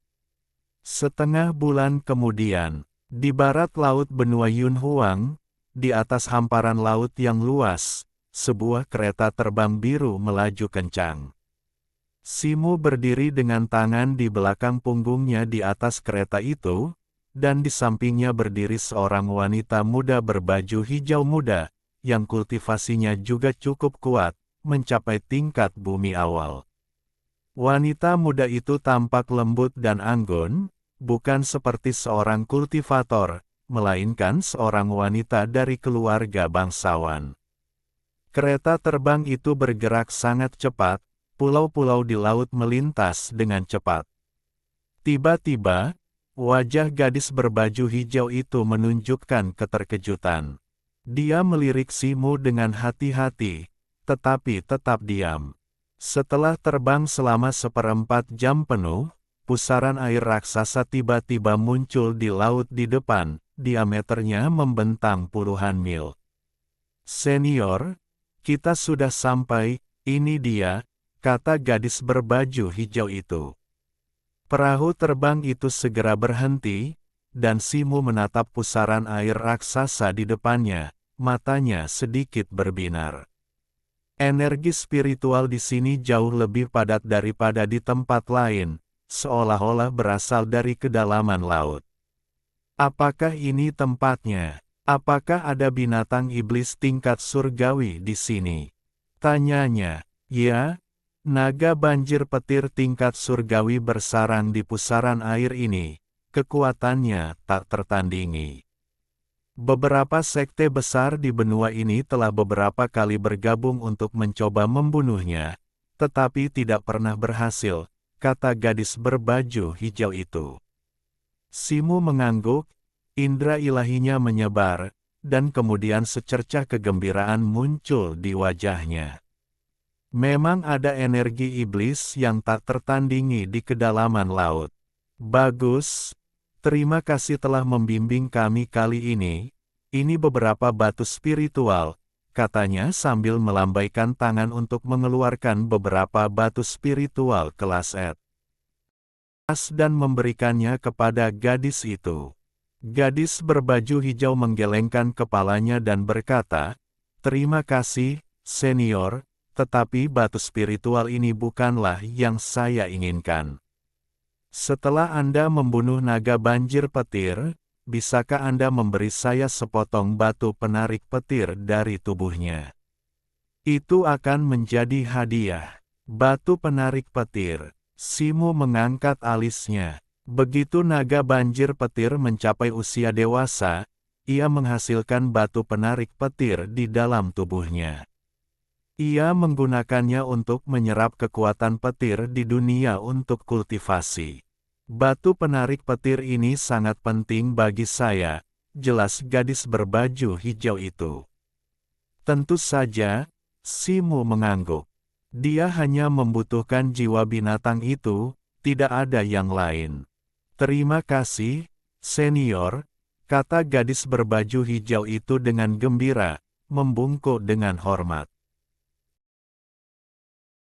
S1: Setengah bulan kemudian, di barat laut benua Yunhuang, di atas hamparan laut yang luas, sebuah kereta terbang biru melaju kencang. Simu berdiri dengan tangan di belakang punggungnya di atas kereta itu, dan di sampingnya berdiri seorang wanita muda berbaju hijau muda, yang kultivasinya juga cukup kuat, mencapai tingkat bumi awal. Wanita muda itu tampak lembut dan anggun, bukan seperti seorang kultivator, melainkan seorang wanita dari keluarga bangsawan. Kereta terbang itu bergerak sangat cepat, pulau-pulau di laut melintas dengan cepat. Tiba-tiba, wajah gadis berbaju hijau itu menunjukkan keterkejutan. Dia melirik Simu dengan hati-hati, tetapi tetap diam. Setelah terbang selama 1/4 jam penuh, pusaran air raksasa tiba-tiba muncul di laut di depan, diameternya membentang puluhan mil. "Senior, kita sudah sampai, ini dia," kata gadis berbaju hijau itu. Perahu terbang itu segera berhenti, dan Simu menatap pusaran air raksasa di depannya, matanya sedikit berbinar. Energi spiritual di sini jauh lebih padat daripada di tempat lain, seolah-olah berasal dari kedalaman laut. Apakah ini tempatnya? Apakah ada binatang iblis tingkat surgawi di sini? Tanyanya. Ya, naga banjir petir tingkat surgawi bersarang di pusaran air ini, kekuatannya tak tertandingi. Beberapa sekte besar di benua ini telah beberapa kali bergabung untuk mencoba membunuhnya, tetapi tidak pernah berhasil, kata gadis berbaju hijau itu. Simu mengangguk, indera ilahinya menyebar, dan kemudian secercah kegembiraan muncul di wajahnya. Memang ada energi iblis yang tak tertandingi di kedalaman laut. Bagus, terima kasih telah membimbing kami kali ini. Ini beberapa batu spiritual, katanya sambil melambaikan tangan untuk mengeluarkan beberapa batu spiritual kelas E. Dan memberikannya kepada gadis itu. Gadis berbaju hijau menggelengkan kepalanya dan berkata, "Terima kasih, senior. Tetapi batu spiritual ini bukanlah yang saya inginkan. Setelah Anda membunuh naga banjir petir, bisakah Anda memberi saya sepotong batu penarik petir dari tubuhnya? Itu akan menjadi hadiah." Batu penarik petir. Simu mengangkat alisnya. Begitu naga banjir petir mencapai usia dewasa, ia menghasilkan batu penarik petir di dalam tubuhnya. Ia menggunakannya untuk menyerap kekuatan petir di dunia untuk kultivasi. Batu penarik petir ini sangat penting bagi saya, jelas gadis berbaju hijau itu. Tentu saja, Simu mengangguk. Dia hanya membutuhkan jiwa binatang itu, tidak ada yang lain. Terima kasih, senior, kata gadis berbaju hijau itu dengan gembira, membungkuk dengan hormat.